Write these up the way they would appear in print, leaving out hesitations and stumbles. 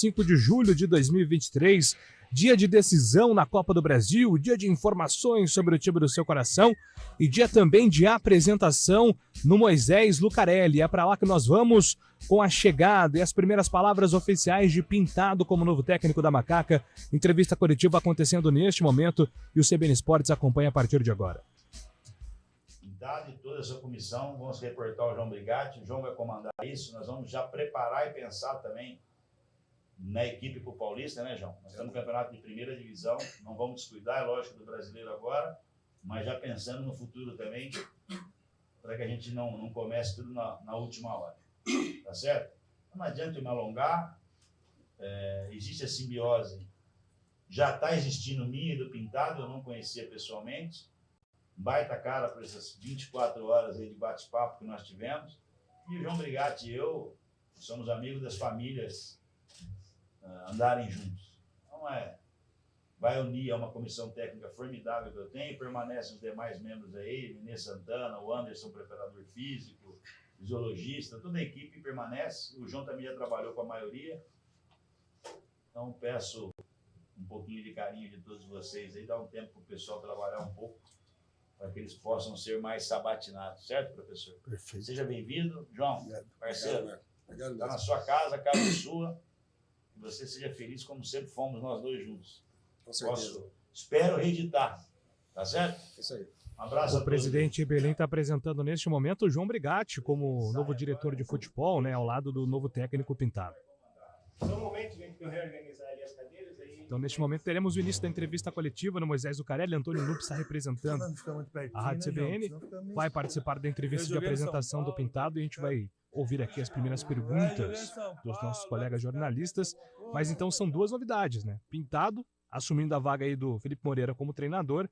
25 de julho de 2023, dia de decisão na Copa do Brasil, dia de informações sobre o time do seu coração e dia também de apresentação no Moisés Lucarelli. É para lá que nós vamos com a chegada e as primeiras palavras oficiais de Pintado como novo técnico da Macaca. Entrevista coletiva acontecendo neste momento e o CBN Esportes acompanha a partir de agora. E toda essa comissão, vamos reportar o João Brigatti, o João vai comandar isso, nós vamos já preparar e pensar também na equipe para o Paulista, né, João? Nós estamos no campeonato de primeira divisão, não vamos descuidar, é lógico, do brasileiro agora, mas já pensando no futuro também, para que a gente não comece tudo na última hora, tá certo? Não adianta eu me alongar, existe a simbiose, já está existindo minha e do Pintado, eu não conhecia pessoalmente, baita cara por essas 24 horas aí de bate-papo que nós tivemos, e o João Brigatti e eu somos amigos das famílias andarem juntos. Então vai unir, é uma comissão técnica formidável que eu tenho, permanecem os demais membros aí, Nenê Santana, o Anderson, preparador físico, fisiologista, toda a equipe permanece, o João também já trabalhou com a maioria, então peço um pouquinho de carinho de todos vocês aí, dá um tempo para o pessoal trabalhar um pouco, para que eles possam ser mais sabatinados, certo, professor? Perfeito. Seja bem-vindo, João, Obrigado. parceiro, Obrigado. está na sua casa, a casa é sua, que você seja feliz como sempre fomos nós dois juntos. Com certeza. Espero reeditar, tá certo? Isso aí. Um abraço a O todos. presidente Belém está apresentando neste momento o João Brigatti como novo diretor de futebol, né, ao lado do novo técnico Pintado. Só um momento, gente, que eu reorganizar ali as cadeiras aí. Então, neste momento, teremos o início da entrevista coletiva no Moisés Lucarelli. Antônio Lupe está representando Não fica muito pertinho, a Rádio CBN, vai participar da entrevista de apresentação do Pintado e a gente vai ouvir aqui as primeiras perguntas dos nossos colegas jornalistas. Mas então são duas novidades, né? Pintado assumindo a vaga aí do Felipe Moreira como treinador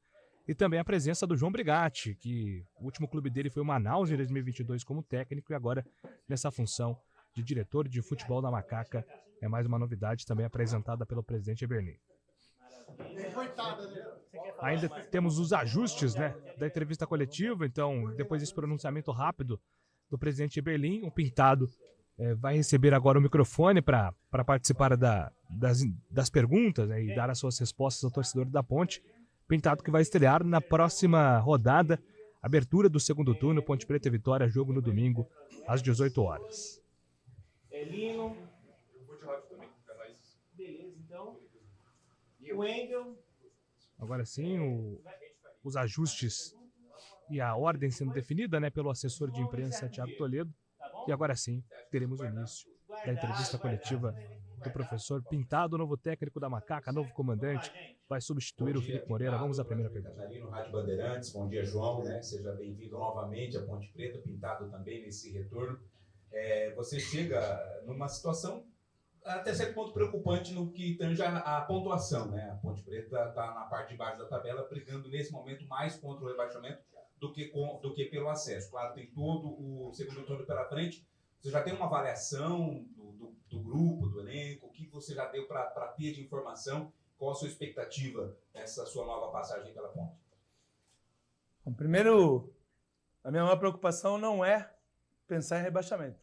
e também a presença do João Brigatti, que o último clube dele foi o Manaus em 2022 como técnico e agora nessa função de diretor de futebol da Macaca. É mais uma novidade também apresentada pelo presidente Eberlin. Ainda temos os ajustes, né, da entrevista coletiva, então depois desse pronunciamento rápido do presidente Eberlin, o Pintado vai receber agora o microfone para participar das perguntas, né, e dar as suas respostas ao torcedor da Ponte. Pintado que vai estrear na próxima rodada, abertura do segundo turno, Ponte Preta e Vitória, jogo no domingo às 18 horas. Lino. Beleza, então. O Engel. Agora sim, os ajustes e a ordem sendo definida, né, pelo assessor de imprensa Thiago Toledo. E agora sim, teremos o início da entrevista coletiva do professor Pintado, novo técnico da Macaca, novo comandante, vai substituir o Felipe Moreira. Vamos à primeira pergunta. Catarino, Rádio Bandeirantes, bom dia, João, né? Seja bem-vindo novamente à Ponte Preta, Pintado também nesse retorno. Você chega numa situação até certo ponto preocupante no que tange a pontuação, né? A Ponte Preta está na parte de baixo da tabela, brigando nesse momento mais contra o rebaixamento do que pelo acesso. Claro, tem todo o segundo turno pela frente. Você já tem uma avaliação do grupo, do elenco? O que você já deu para ter de informação? Qual a sua expectativa nessa sua nova passagem pela Ponte? Bom, primeiro, a minha maior preocupação não é pensar em rebaixamento.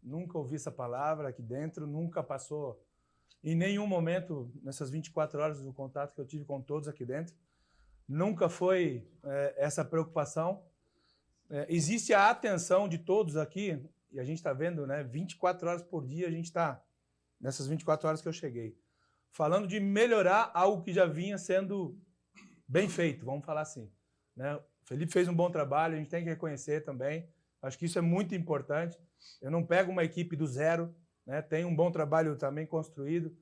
Nunca ouvi essa palavra aqui dentro, nunca passou em nenhum momento, nessas 24 horas do contato que eu tive com todos aqui dentro, nunca foi essa preocupação. Existe a atenção de todos aqui, e a gente está vendo, né, 24 horas por dia a gente está, nessas 24 horas que eu cheguei, falando de melhorar algo que já vinha sendo bem feito, vamos falar assim, né? O Felipe fez um bom trabalho, a gente tem que reconhecer também. Acho que isso é muito importante. Eu não pego uma equipe do zero, né? Tem um bom trabalho também construído.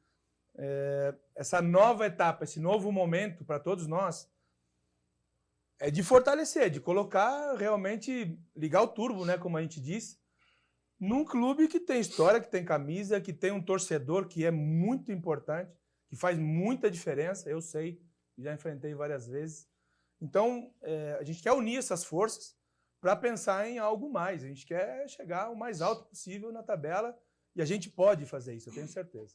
Essa nova etapa, esse novo momento para todos nós é de fortalecer, de colocar realmente, ligar o turbo, né? Como a gente diz, num clube que tem história, que tem camisa, que tem um torcedor que é muito importante, que faz muita diferença, eu sei, já enfrentei várias vezes. Então, a gente quer unir essas forças para pensar em algo mais. A gente quer chegar o mais alto possível na tabela e a gente pode fazer isso, eu tenho certeza.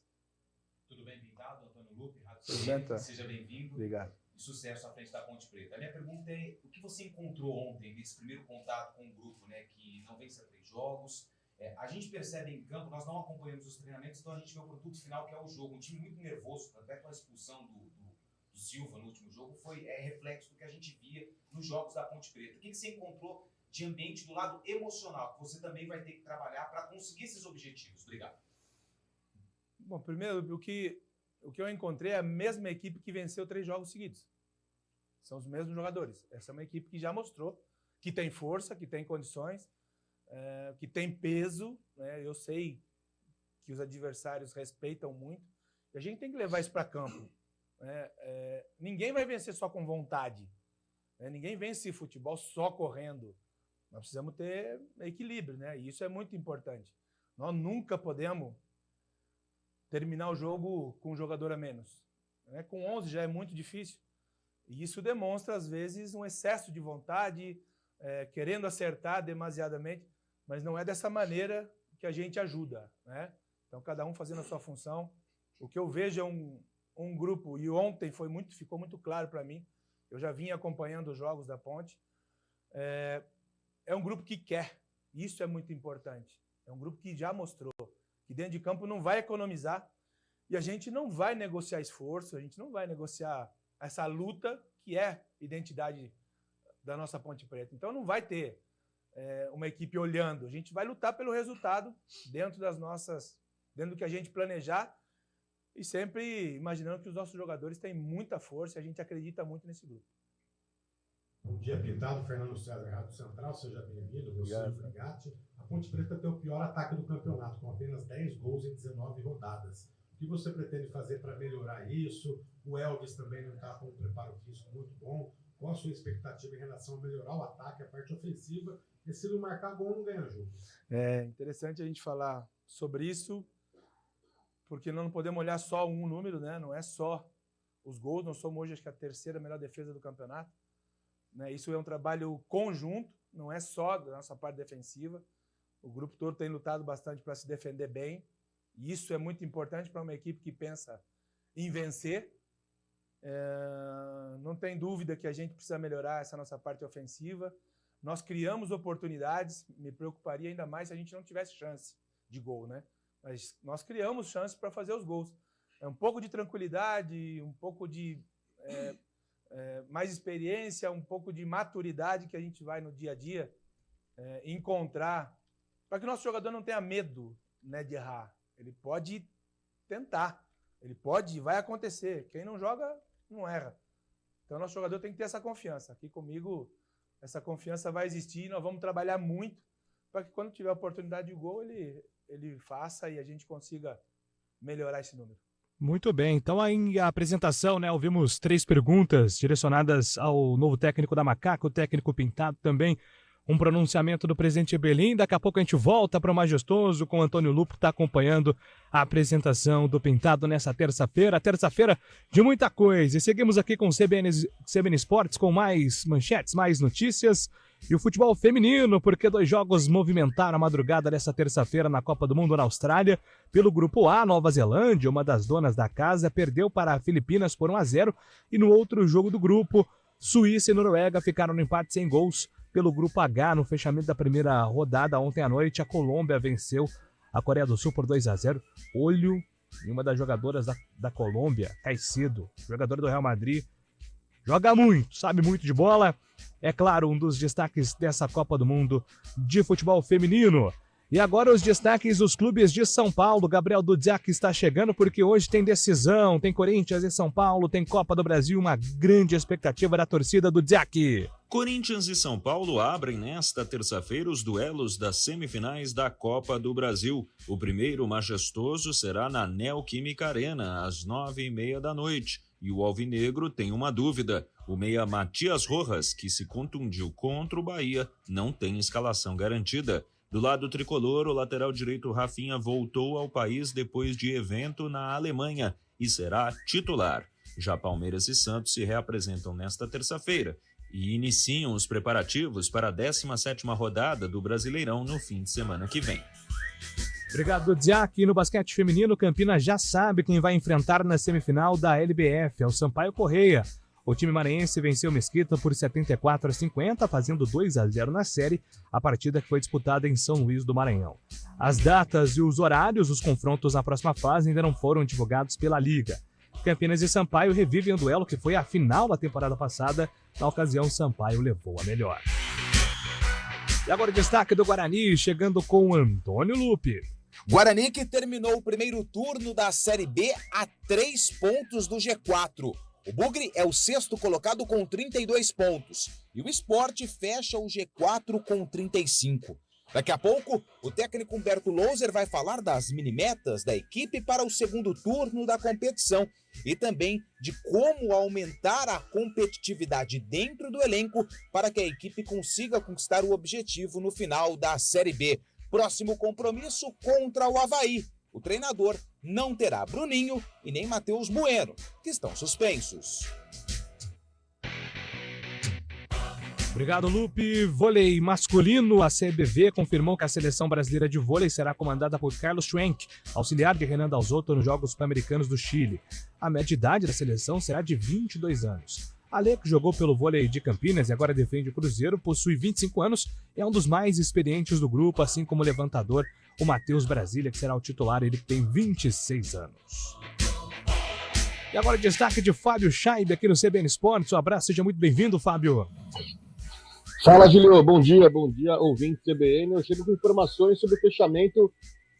Tudo bem, Pintado? Antônio Lupe, Rádio Tudo CBN, bem, tá? seja bem-vindo. Obrigado. E sucesso à frente da Ponte Preta. A minha pergunta é, o que você encontrou ontem nesse primeiro contato com o grupo, né, que não vence a 3 jogos A gente percebe em campo, nós não acompanhamos os treinamentos, então a gente vê o produto final, que é o jogo. Um time muito nervoso, até com a expulsão do Silva no último jogo, é reflexo do que a gente via nos jogos da Ponte Preta. O que você encontrou de ambiente do lado emocional, que você também vai ter que trabalhar para conseguir esses objetivos? Obrigado. Bom, primeiro, o que eu encontrei é a mesma equipe que venceu 3 jogos seguidos. São os mesmos jogadores. Essa é uma equipe que já mostrou que tem força, que tem condições, que tem peso, né? Eu sei que os adversários respeitam muito, e a gente tem que levar isso para campo. Ninguém vai vencer só com vontade, né? Ninguém vence futebol só correndo. Nós precisamos ter equilíbrio, né? E isso é muito importante. Nós nunca podemos terminar o jogo com um jogador a menos, né? Com 11 já é muito difícil, e isso demonstra às vezes um excesso de vontade, querendo acertar demasiadamente, mas não é dessa maneira que a gente ajuda, né? Então, cada um fazendo a sua função. O que eu vejo é um grupo, e ontem ficou muito claro para mim, eu já vinha acompanhando os jogos da Ponte, é um grupo que quer, isso é muito importante. É um grupo que já mostrou que dentro de campo não vai economizar, e a gente não vai negociar esforço, a gente não vai negociar essa luta que é identidade da nossa Ponte Preta. Então não vai ter uma equipe olhando, a gente vai lutar pelo resultado dentro do que a gente planejar, e sempre imaginando que os nossos jogadores têm muita força, e a gente acredita muito nesse grupo. Bom dia, Pintado. Fernando César, Rádio Central. Seja bem-vindo. Você e o Brigatti. A Ponte Preta tem o pior ataque do campeonato, com apenas 10 gols em 19 rodadas. O que você pretende fazer para melhorar isso? O Elvis também não está com um preparo físico muito bom. Qual a sua expectativa em relação a melhorar o ataque, a parte ofensiva? E se não marcar gol, não ganha jogo. É interessante a gente falar sobre isso, porque nós não podemos olhar só um número, né? Não é só os gols. Nós somos hoje, acho que, a 3ª melhor defesa do campeonato. Isso é um trabalho conjunto, não é só da nossa parte defensiva. O grupo todo tem lutado bastante para se defender bem, e isso é muito importante para uma equipe que pensa em vencer. Não tem dúvida que a gente precisa melhorar essa nossa parte ofensiva. Nós criamos oportunidades, me preocuparia ainda mais se a gente não tivesse chance de gol, né? Mas nós criamos chances para fazer os gols. É um pouco de tranquilidade, um pouco de mais experiência, um pouco de maturidade que a gente vai no dia a dia encontrar, para que o nosso jogador não tenha medo, né, de errar. Ele pode tentar, vai acontecer. Quem não joga, não erra. Então, o nosso jogador tem que ter essa confiança. Aqui comigo, essa confiança vai existir, e nós vamos trabalhar muito para que, quando tiver a oportunidade de gol, ele faça e a gente consiga melhorar esse número. Muito bem, então aí a apresentação, né, ouvimos 3 perguntas direcionadas ao novo técnico da Macaca, o técnico Pintado também, um pronunciamento do presidente Belim. Daqui a pouco a gente volta para o Majestoso com o Antônio Lupo, que está acompanhando a apresentação do Pintado nessa terça-feira de muita coisa. E seguimos aqui com o CBN Esportes, com mais manchetes, mais notícias e o futebol feminino, porque 2 jogos movimentaram a madrugada dessa terça-feira na Copa do Mundo na Austrália. Pelo grupo A, Nova Zelândia, uma das donas da casa, perdeu para a Filipinas por 1-0, e no outro jogo do grupo, Suíça e Noruega ficaram no empate sem gols. Pelo grupo H, no fechamento da primeira rodada ontem à noite, a Colômbia venceu a Coreia do Sul por 2-0. Olho em uma das jogadoras da Colômbia, Caicedo, jogadora do Real Madrid. Joga muito, sabe muito de bola. É claro, um dos destaques dessa Copa do Mundo de futebol feminino. E agora os destaques dos clubes de São Paulo. Gabriel Dudziak está chegando porque hoje tem decisão, tem Corinthians e São Paulo, tem Copa do Brasil, uma grande expectativa da torcida do Dudziak. Corinthians e São Paulo abrem nesta terça-feira os duelos das semifinais da Copa do Brasil. O primeiro majestoso será na Neoquímica Arena, às 9h30 da noite. E o alvinegro tem uma dúvida. O meia Matias Rojas, que se contundiu contra o Bahia, não tem escalação garantida. Do lado tricolor, o lateral direito Rafinha voltou ao país depois de evento na Alemanha e será titular. Já Palmeiras e Santos se reapresentam nesta terça-feira e iniciam os preparativos para a 17ª rodada do Brasileirão no fim de semana que vem. Obrigado, Dudziak. No basquete feminino, Campinas já sabe quem vai enfrentar na semifinal da LBF, é o Sampaio Correia. O time maranhense venceu Mesquita por 74-50, fazendo 2-0 na série, a partida que foi disputada em São Luís do Maranhão. As datas e os horários dos confrontos na próxima fase ainda não foram divulgados pela Liga. Campinas e Sampaio revivem o duelo que foi a final da temporada passada. Na ocasião, Sampaio levou a melhor. E agora o destaque do Guarani, chegando com Antônio Lupe. Guarani que terminou o primeiro turno da Série B a 3 pontos do G4. O Bugre é o 6º colocado com 32 pontos e o Sport fecha o G4 com 35. Daqui a pouco, o técnico Humberto Louser vai falar das minimetas da equipe para o segundo turno da competição e também de como aumentar a competitividade dentro do elenco para que a equipe consiga conquistar o objetivo no final da Série B. Próximo compromisso contra o Avaí. O treinador não terá Bruninho e nem Matheus Bueno, que estão suspensos. Obrigado, Lupe. Vôlei masculino, a CBV confirmou que a seleção brasileira de vôlei será comandada por Carlos Schwenk, auxiliar de Renan Dalzotto nos Jogos Pan-Americanos do Chile. A média de idade da seleção será de 22 anos. Ale, que jogou pelo vôlei de Campinas e agora defende o Cruzeiro, possui 25 anos e é um dos mais experientes do grupo, assim como o levantador, o Matheus Brasília, que será o titular, ele que tem 26 anos. E agora destaque de Fábio Scheibe aqui no CBN Esportes. Um abraço, seja muito bem-vindo, Fábio. Fala, Julio. Bom dia, ouvinte CBN. Eu chego com informações sobre o fechamento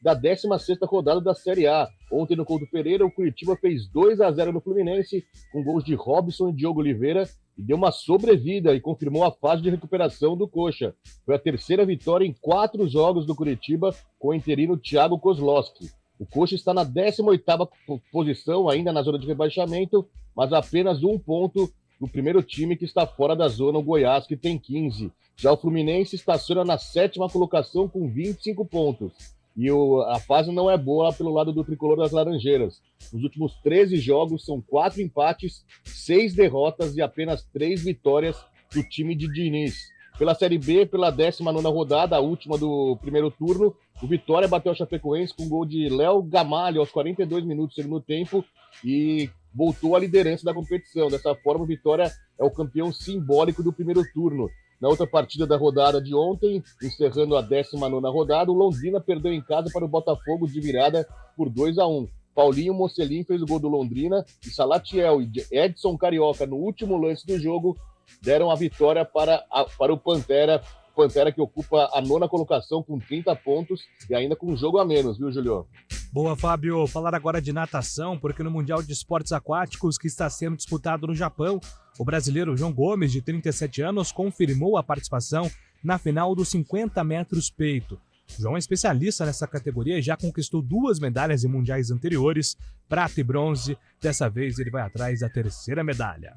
da 16ª rodada da Série A. Ontem no Couto Pereira, o Curitiba fez 2-0 no Fluminense, com gols de Robson e Diogo Oliveira, e deu uma sobrevida e confirmou a fase de recuperação do Coxa. Foi a 3ª vitória em 4 jogos do Curitiba, com o interino Thiago Kozlowski. O Coxa está na 18ª posição, ainda na zona de rebaixamento, mas apenas 1 ponto do primeiro time que está fora da zona, o Goiás, que tem 15. Já o Fluminense estaciona na 7ª colocação com 25 pontos. E a fase não é boa pelo lado do tricolor das Laranjeiras. Nos últimos 13 jogos, são 4 empates, 6 derrotas e apenas 3 vitórias do time de Diniz. Pela Série B, pela 19ª rodada, a última do primeiro turno, o Vitória bateu a Chapecoense com gol de Léo Gamalho aos 42 minutos do segundo tempo e voltou à liderança da competição. Dessa forma, o Vitória é o campeão simbólico do primeiro turno. Na outra partida da rodada de ontem, encerrando a 19ª rodada, o Londrina perdeu em casa para o Botafogo de virada por 2-1. Paulinho Mocelin fez o gol do Londrina e Salatiel e Edson Carioca, no último lance do jogo, deram a vitória para o Pantera. Pantera que ocupa a 9ª colocação com 30 pontos e ainda com um jogo a menos, viu, Julio? Boa, Fábio. Falar agora de natação, porque no Mundial de Esportes Aquáticos, que está sendo disputado no Japão, o brasileiro João Gomes, de 37 anos, confirmou a participação na final dos 50 metros peito. João é especialista nessa categoria e já conquistou 2 medalhas em mundiais anteriores, prata e bronze. Dessa vez ele vai atrás da 3ª medalha.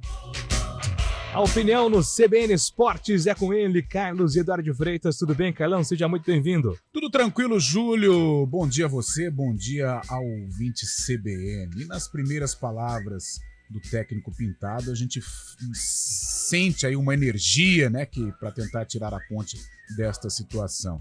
A opinião no CBN Esportes é com ele, Carlos Eduardo Freitas. Tudo bem, Carlão? Seja muito bem-vindo. Tudo tranquilo, Júlio. Bom dia a você, bom dia ao ouvinte CBN. E nas primeiras palavras do técnico Pintado, a gente sente aí uma energia, né, para tentar tirar a ponte desta situação.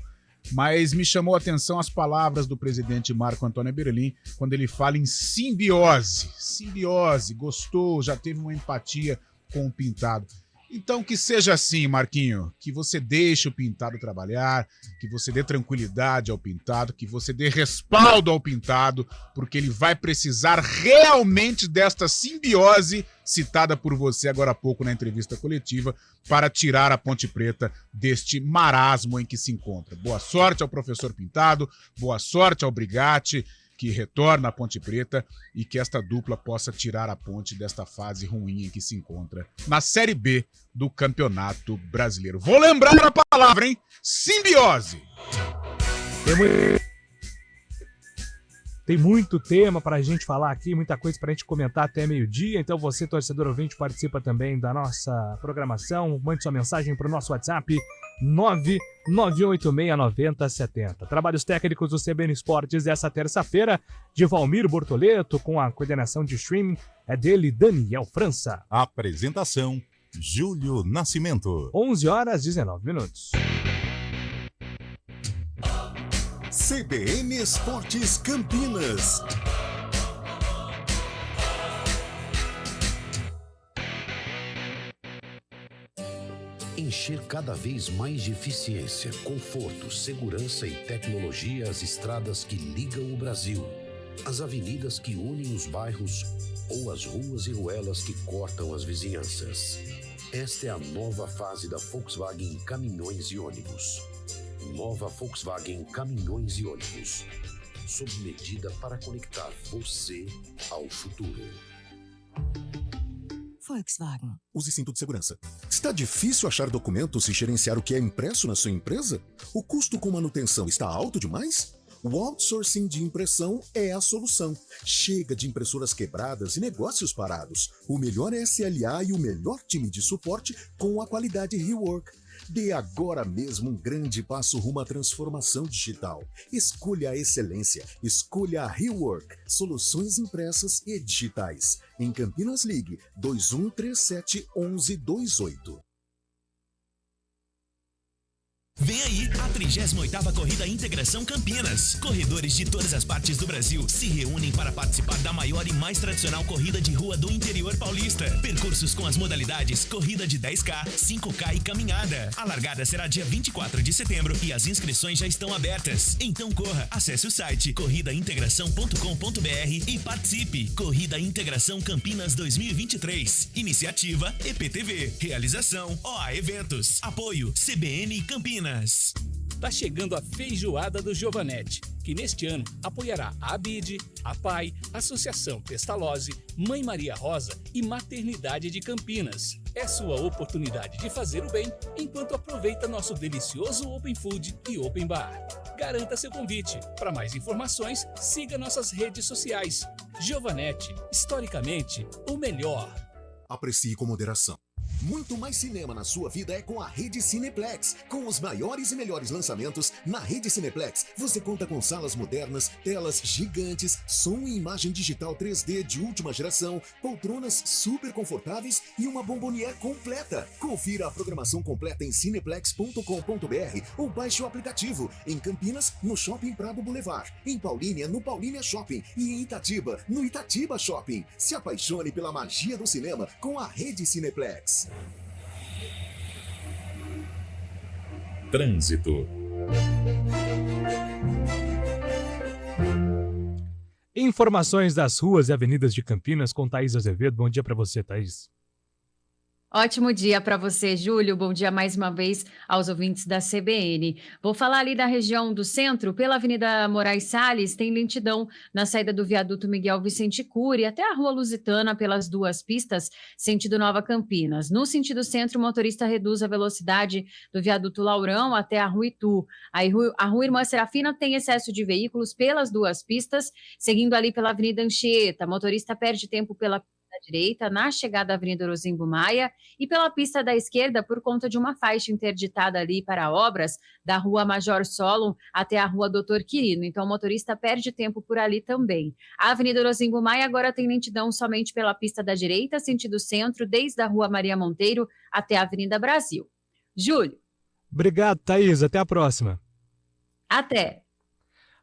Mas me chamou a atenção as palavras do presidente Marco Antônio Berlim, quando ele fala em simbiose. Simbiose, gostou, já teve uma empatia com o Pintado. Então que seja assim, Marquinho, que você deixe o Pintado trabalhar, que você dê tranquilidade ao Pintado, que você dê respaldo ao Pintado, porque ele vai precisar realmente desta simbiose citada por você agora há pouco na entrevista coletiva para tirar a Ponte Preta deste marasmo em que se encontra. Boa sorte ao professor Pintado, boa sorte ao Brigatti, que retorna à Ponte Preta e que esta dupla possa tirar a Ponte desta fase ruim em que se encontra na Série B do Campeonato Brasileiro. Vou lembrar a palavra, hein? Simbiose! Tem muito tema para a gente falar aqui, muita coisa para a gente comentar até meio-dia. Então você, torcedor ouvinte, participa também da nossa programação. Mande sua mensagem para o nosso WhatsApp 991869070. Trabalhos técnicos do CBN Esportes dessa terça-feira, de Valmir Bortoleto, com a coordenação de streaming é dele, Daniel França. Apresentação, Júlio Nascimento. 11h19. CBN Esportes encher cada vez mais de eficiência, conforto, segurança e tecnologia as estradas que ligam o Brasil, as avenidas que unem os bairros ou as ruas e ruelas que cortam as vizinhanças. Esta é a nova fase da Volkswagen Caminhões e Ônibus. Nova Volkswagen Caminhões e Ônibus. Sob medida para conectar você ao futuro. Volkswagen. Use cinto de segurança. Está difícil achar documentos e gerenciar o que é impresso na sua empresa? O custo com manutenção está alto demais? O outsourcing de impressão é a solução. Chega de impressoras quebradas e negócios parados. O melhor SLA e o melhor time de suporte com a qualidade Rework. Dê agora mesmo um grande passo rumo à transformação digital. Escolha a excelência. Escolha a Rework. Soluções impressas e digitais. Em Campinas, ligue 2137-1128. Vem aí a 38ª Corrida Integração Campinas. Corredores de todas as partes do Brasil se reúnem para participar da maior e mais tradicional corrida de rua do interior paulista. Percursos com as modalidades corrida de 10K, 5K e caminhada. A largada será dia 24 de setembro e as inscrições já estão abertas. Então corra, acesse o site corridaintegração.com.br e participe. Corrida Integração Campinas 2023. Iniciativa EPTV. Realização OA Eventos. Apoio CBN Campinas. Tá chegando a feijoada do Giovanetti, que neste ano apoiará a ABID, a PAI, Associação Pestalozzi, Mãe Maria Rosa e Maternidade de Campinas. É sua oportunidade de fazer o bem enquanto aproveita nosso delicioso Open Food e Open Bar. Garanta seu convite. Para mais informações, siga nossas redes sociais. Giovanetti, historicamente, o melhor. Aprecie com moderação. Muito mais cinema na sua vida é com a Rede Cineplex. Com os maiores e melhores lançamentos, na Rede Cineplex você conta com salas modernas, telas gigantes, som e imagem digital 3D de última geração, poltronas super confortáveis e uma bombonière completa. Confira a programação completa em cineplex.com.br ou baixe o aplicativo. Em Campinas, no Shopping Prado Boulevard. Em Paulínia, no Paulínia Shopping. E em Itatiba, no Itatiba Shopping. Se apaixone pela magia do cinema com a Rede Cineplex. Trânsito. Informações das ruas e avenidas de Campinas com Thaís Azevedo. Bom dia para você, Thaís. Ótimo dia para você, Júlio. Bom dia mais uma vez aos ouvintes da CBN. Vou falar ali da região do centro. Pela Avenida Moraes Salles, tem lentidão na saída do viaduto Miguel Vicente Cury até a Rua Lusitana pelas duas pistas, sentido Nova Campinas. No sentido centro, o motorista reduz a velocidade do viaduto Laurão até a Rua Itu. A Rua Irmã Serafina tem excesso de veículos pelas duas pistas, seguindo ali pela Avenida Anchieta. Motorista perde tempo pela direita, na chegada à Avenida Orozimbo Maia, e pela pista da esquerda por conta de uma faixa interditada ali para obras da Rua Major Solon até a Rua Doutor Quirino. Então o motorista perde tempo por ali também. A Avenida Orozimbo Maia agora tem lentidão somente pela pista da direita, sentido centro, desde a Rua Maria Monteiro até a Avenida Brasil. Júlio. Obrigado, Thaís. Até a próxima. Até.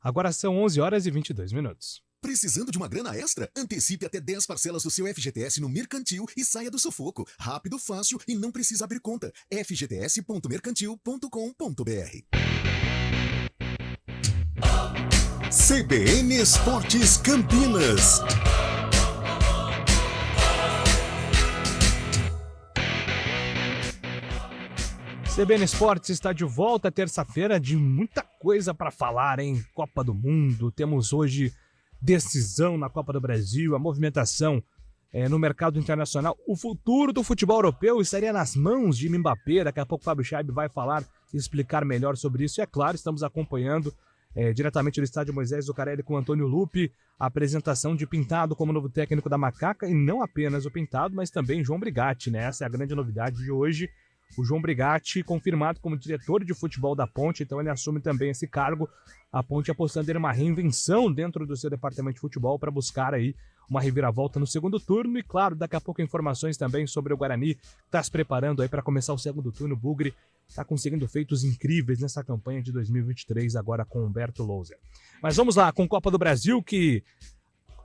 Agora são 11h22. Precisando de uma grana extra? Antecipe até 10 parcelas do seu FGTS no Mercantil e saia do sufoco. Rápido, fácil e não precisa abrir conta. fgts.mercantil.com.br. CBN Esportes Campinas. CBN Esportes está de volta terça-feira, de muita coisa para falar, hein? Copa do Mundo, temos hoje decisão na Copa do Brasil, a movimentação no mercado internacional. O futuro do futebol europeu estaria nas mãos de Mbappé. Daqui a pouco o Fábio Chaib vai falar e explicar melhor sobre isso. E é claro, estamos acompanhando diretamente do estádio Moisés Zucarelli com Antônio Lupi a apresentação de Pintado como novo técnico da Macaca, e não apenas o Pintado, mas também João Brigatti, né? Essa é a grande novidade de hoje. O João Brigatti confirmado como diretor de futebol da Ponte, então ele assume também esse cargo. A Ponte apostando em uma reinvenção dentro do seu departamento de futebol para buscar aí uma reviravolta no segundo turno. E claro, daqui a pouco informações também sobre o Guarani, que está se preparando aí para começar o segundo turno. O Bugre está conseguindo feitos incríveis nessa campanha de 2023 agora com Humberto Louser. Mas vamos lá, com Copa do Brasil, que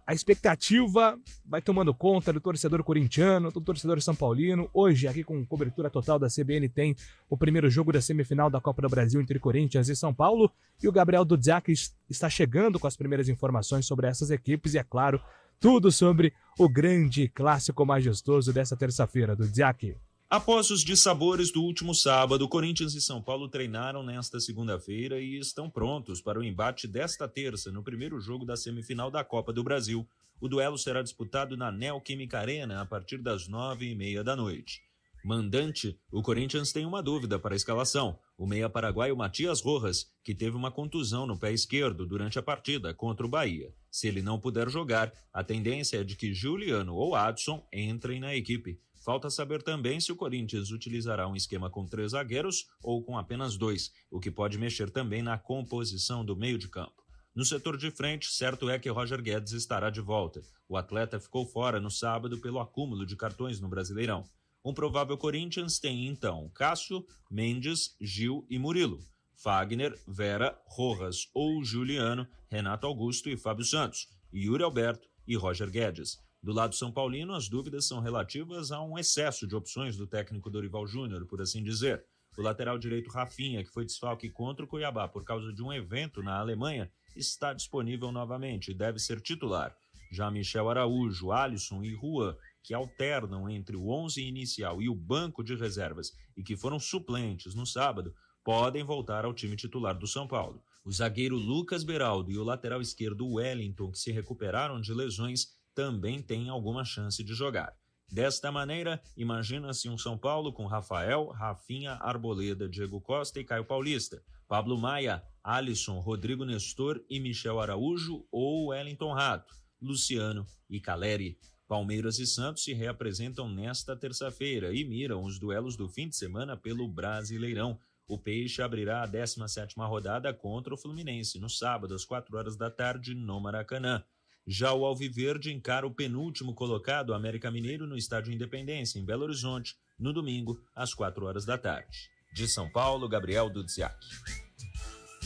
a expectativa vai tomando conta do torcedor corintiano, do torcedor são paulino. Hoje, aqui com cobertura total da CBN, tem o primeiro jogo da semifinal da Copa do Brasil entre Corinthians e São Paulo. E o Gabriel Dudziak está chegando com as primeiras informações sobre essas equipes e, é claro, tudo sobre o grande clássico majestoso dessa terça-feira. Dudziak. Após os dissabores do último sábado, Corinthians e São Paulo treinaram nesta segunda-feira e estão prontos para o embate desta terça no primeiro jogo da semifinal da Copa do Brasil. O duelo será disputado na Neoquímica Arena a partir das 9h30 da noite. Mandante, o Corinthians tem uma dúvida para a escalação. O meia paraguaio Matias Rojas, que teve uma contusão no pé esquerdo durante a partida contra o Bahia. Se ele não puder jogar, a tendência é de que Juliano ou Adson entrem na equipe. Falta saber também se o Corinthians utilizará um esquema com 3 zagueiros ou com apenas 2, o que pode mexer também na composição do meio de campo. No setor de frente, certo é que Roger Guedes estará de volta. O atleta ficou fora no sábado pelo acúmulo de cartões no Brasileirão. Um provável Corinthians tem então Cássio, Mendes, Gil e Murilo. Fagner, Vera, Rojas ou Juliano, Renato Augusto e Fábio Santos, Yuri Alberto e Roger Guedes. Do lado São Paulino, as dúvidas são relativas a um excesso de opções do técnico Dorival Júnior, por assim dizer. O lateral direito Rafinha, que foi desfalque contra o Cuiabá por causa de um evento na Alemanha, está disponível novamente e deve ser titular. Já Michel Araújo, Alisson e Juan, que alternam entre o 11 inicial e o banco de reservas e que foram suplentes no sábado, podem voltar ao time titular do São Paulo. O zagueiro Lucas Beraldo e o lateral esquerdo Wellington, que se recuperaram de lesões, também tem alguma chance de jogar. Desta maneira, imagina-se um São Paulo com Rafael, Rafinha, Arboleda, Diego Costa e Caio Paulista, Pablo Maia, Alisson, Rodrigo Nestor e Michel Araújo ou Wellington Rato, Luciano e Caleri. Palmeiras e Santos se reapresentam nesta terça-feira e miram os duelos do fim de semana pelo Brasileirão. O Peixe abrirá a 17ª rodada contra o Fluminense no sábado às 4h da tarde no Maracanã. Já o Alviverde encara o penúltimo colocado, América Mineiro, no Estádio Independência, em Belo Horizonte, no domingo, às 4h da tarde. De São Paulo, Gabriel Dudziak.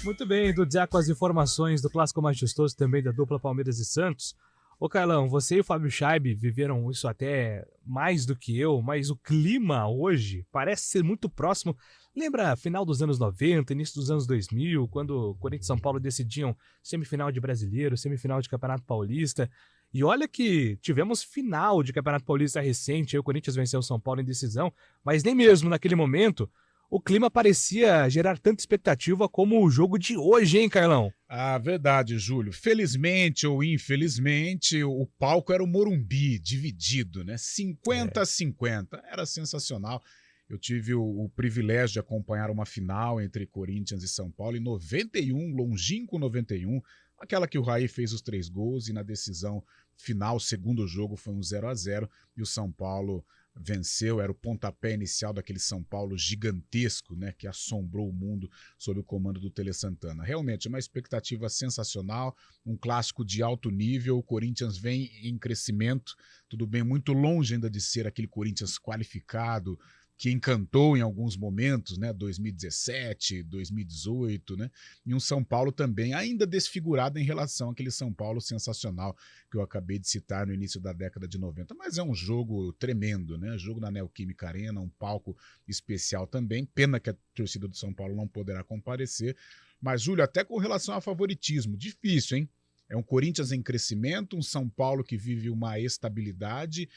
Muito bem, Dudziak com as informações do clássico majestoso também da dupla Palmeiras e Santos. Ô Carlão, você e o Fábio Scheib viveram isso até mais do que eu, mas o clima hoje parece ser muito próximo. Lembra final dos anos 90, início dos anos 2000, quando Corinthians e São Paulo decidiam semifinal de Brasileiro, semifinal de Campeonato Paulista? E olha que tivemos final de Campeonato Paulista recente, aí o Corinthians venceu o São Paulo em decisão, mas nem mesmo naquele momento o clima parecia gerar tanta expectativa como o jogo de hoje, hein, Carlão? Ah, verdade, Júlio. Felizmente ou infelizmente, o palco era o Morumbi, dividido, né? 50-50. Era sensacional. Eu tive o privilégio de acompanhar uma final entre Corinthians e São Paulo em 91, longínquo 91, aquela que o Raí fez os 3 gols e na decisão final, segundo jogo, foi um 0-0 e o São Paulo venceu, era o pontapé inicial daquele São Paulo gigantesco, né, que assombrou o mundo sob o comando do Tele Santana. Realmente, é uma expectativa sensacional, um clássico de alto nível, o Corinthians vem em crescimento, tudo bem, muito longe ainda de ser aquele Corinthians qualificado, que encantou em alguns momentos, né, 2017, 2018, né, e um São Paulo também ainda desfigurado em relação àquele São Paulo sensacional que eu acabei de citar no início da década de 90, mas é um jogo tremendo, né, jogo na Neoquímica Arena, um palco especial também, pena que a torcida do São Paulo não poderá comparecer, mas Júlio, até com relação a favoritismo, difícil, hein? É um Corinthians em crescimento, um São Paulo que vive uma estabilidade,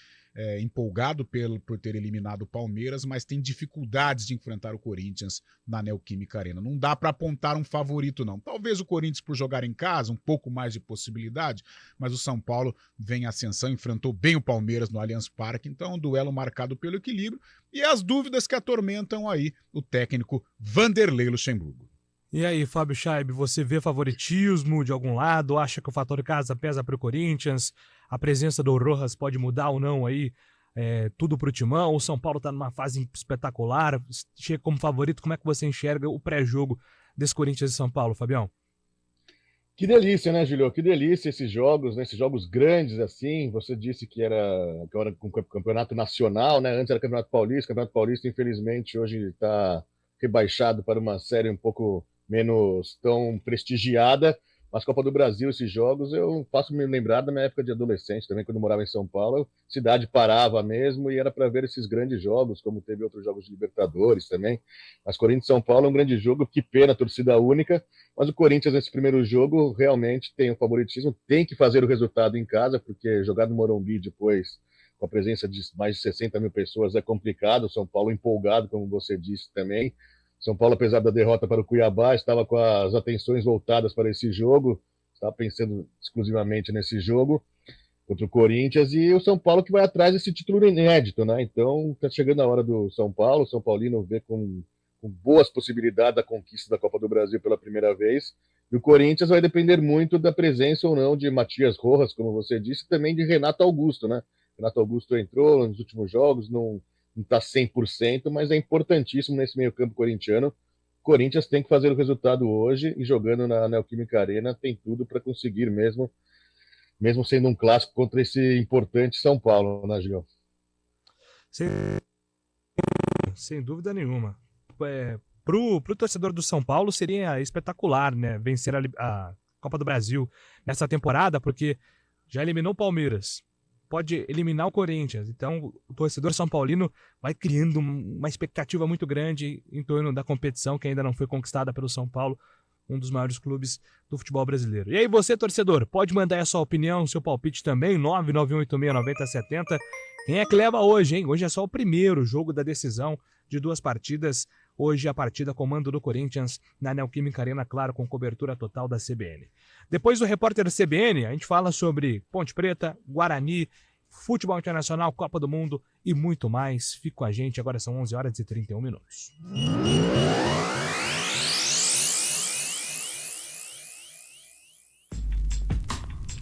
empolgado por ter eliminado o Palmeiras, mas tem dificuldades de enfrentar o Corinthians na Neoquímica Arena. Não dá para apontar um favorito, não. Talvez o Corinthians, por jogar em casa, um pouco mais de possibilidade, mas o São Paulo vem em ascensão, enfrentou bem o Palmeiras no Allianz Parque, então é um duelo marcado pelo equilíbrio e as dúvidas que atormentam aí o técnico Vanderlei Luxemburgo. E aí, Fábio Scheib, você vê favoritismo de algum lado? Acha que o fator casa pesa para o Corinthians? A presença do Rojas pode mudar ou não aí tudo para o Timão? O São Paulo está numa fase espetacular, chega como favorito. Como é que você enxerga o pré-jogo desse Corinthians e São Paulo, Fabião? Que delícia, né, Julio? Que delícia esses jogos, né? Esses jogos grandes assim. Você disse que era com campeonato nacional, né? Antes era campeonato paulista. Campeonato paulista, infelizmente, hoje está rebaixado para uma série um pouco menos tão prestigiada, Mas Copa do Brasil, esses jogos, eu faço me lembrar da minha época de adolescente também, quando eu morava em São Paulo. A cidade parava mesmo e era para ver esses grandes jogos, como teve outros jogos de Libertadores também. Mas Corinthians e São Paulo é um grande jogo, que pena, torcida única. Mas o Corinthians, nesse primeiro jogo, realmente tem o favoritismo, tem que fazer o resultado em casa, porque jogar no Morumbi depois, com a presença de mais de 60 mil pessoas, é complicado. O São Paulo empolgado, como você disse também. São Paulo, apesar da derrota para o Cuiabá, estava com as atenções voltadas para esse jogo, estava pensando exclusivamente nesse jogo contra o Corinthians, e o São Paulo que vai atrás desse título inédito, né? Então, está chegando a hora do São Paulo, o São Paulino vê com boas possibilidades da conquista da Copa do Brasil pela primeira vez, e o Corinthians vai depender muito da presença ou não de Matias Rojas, como você disse, e também de Renato Augusto, né? Renato Augusto entrou nos últimos jogos, não está 100%, mas é importantíssimo nesse meio campo corintiano. O Corinthians tem que fazer o resultado hoje, e jogando na Neoquímica Arena tem tudo para conseguir mesmo sendo um clássico contra esse importante São Paulo, né, Gil? Sem dúvida nenhuma. Pro torcedor do São Paulo seria espetacular, né, vencer a Copa do Brasil nessa temporada, porque já eliminou o Palmeiras, pode eliminar o Corinthians. Então, o torcedor são paulino vai criando uma expectativa muito grande em torno da competição que ainda não foi conquistada pelo São Paulo, um dos maiores clubes do futebol brasileiro. E aí você, torcedor, pode mandar a sua opinião, seu palpite também, 991869070. Quem é que leva hoje, hein? Hoje é só o primeiro jogo da decisão de 2 partidas. Hoje a partida comando do Corinthians na Neoquímica Arena, claro, com cobertura total da CBN. Depois do repórter da CBN, a gente fala sobre Ponte Preta, Guarani, futebol internacional, Copa do Mundo e muito mais. Fique com a gente, agora são 11h31.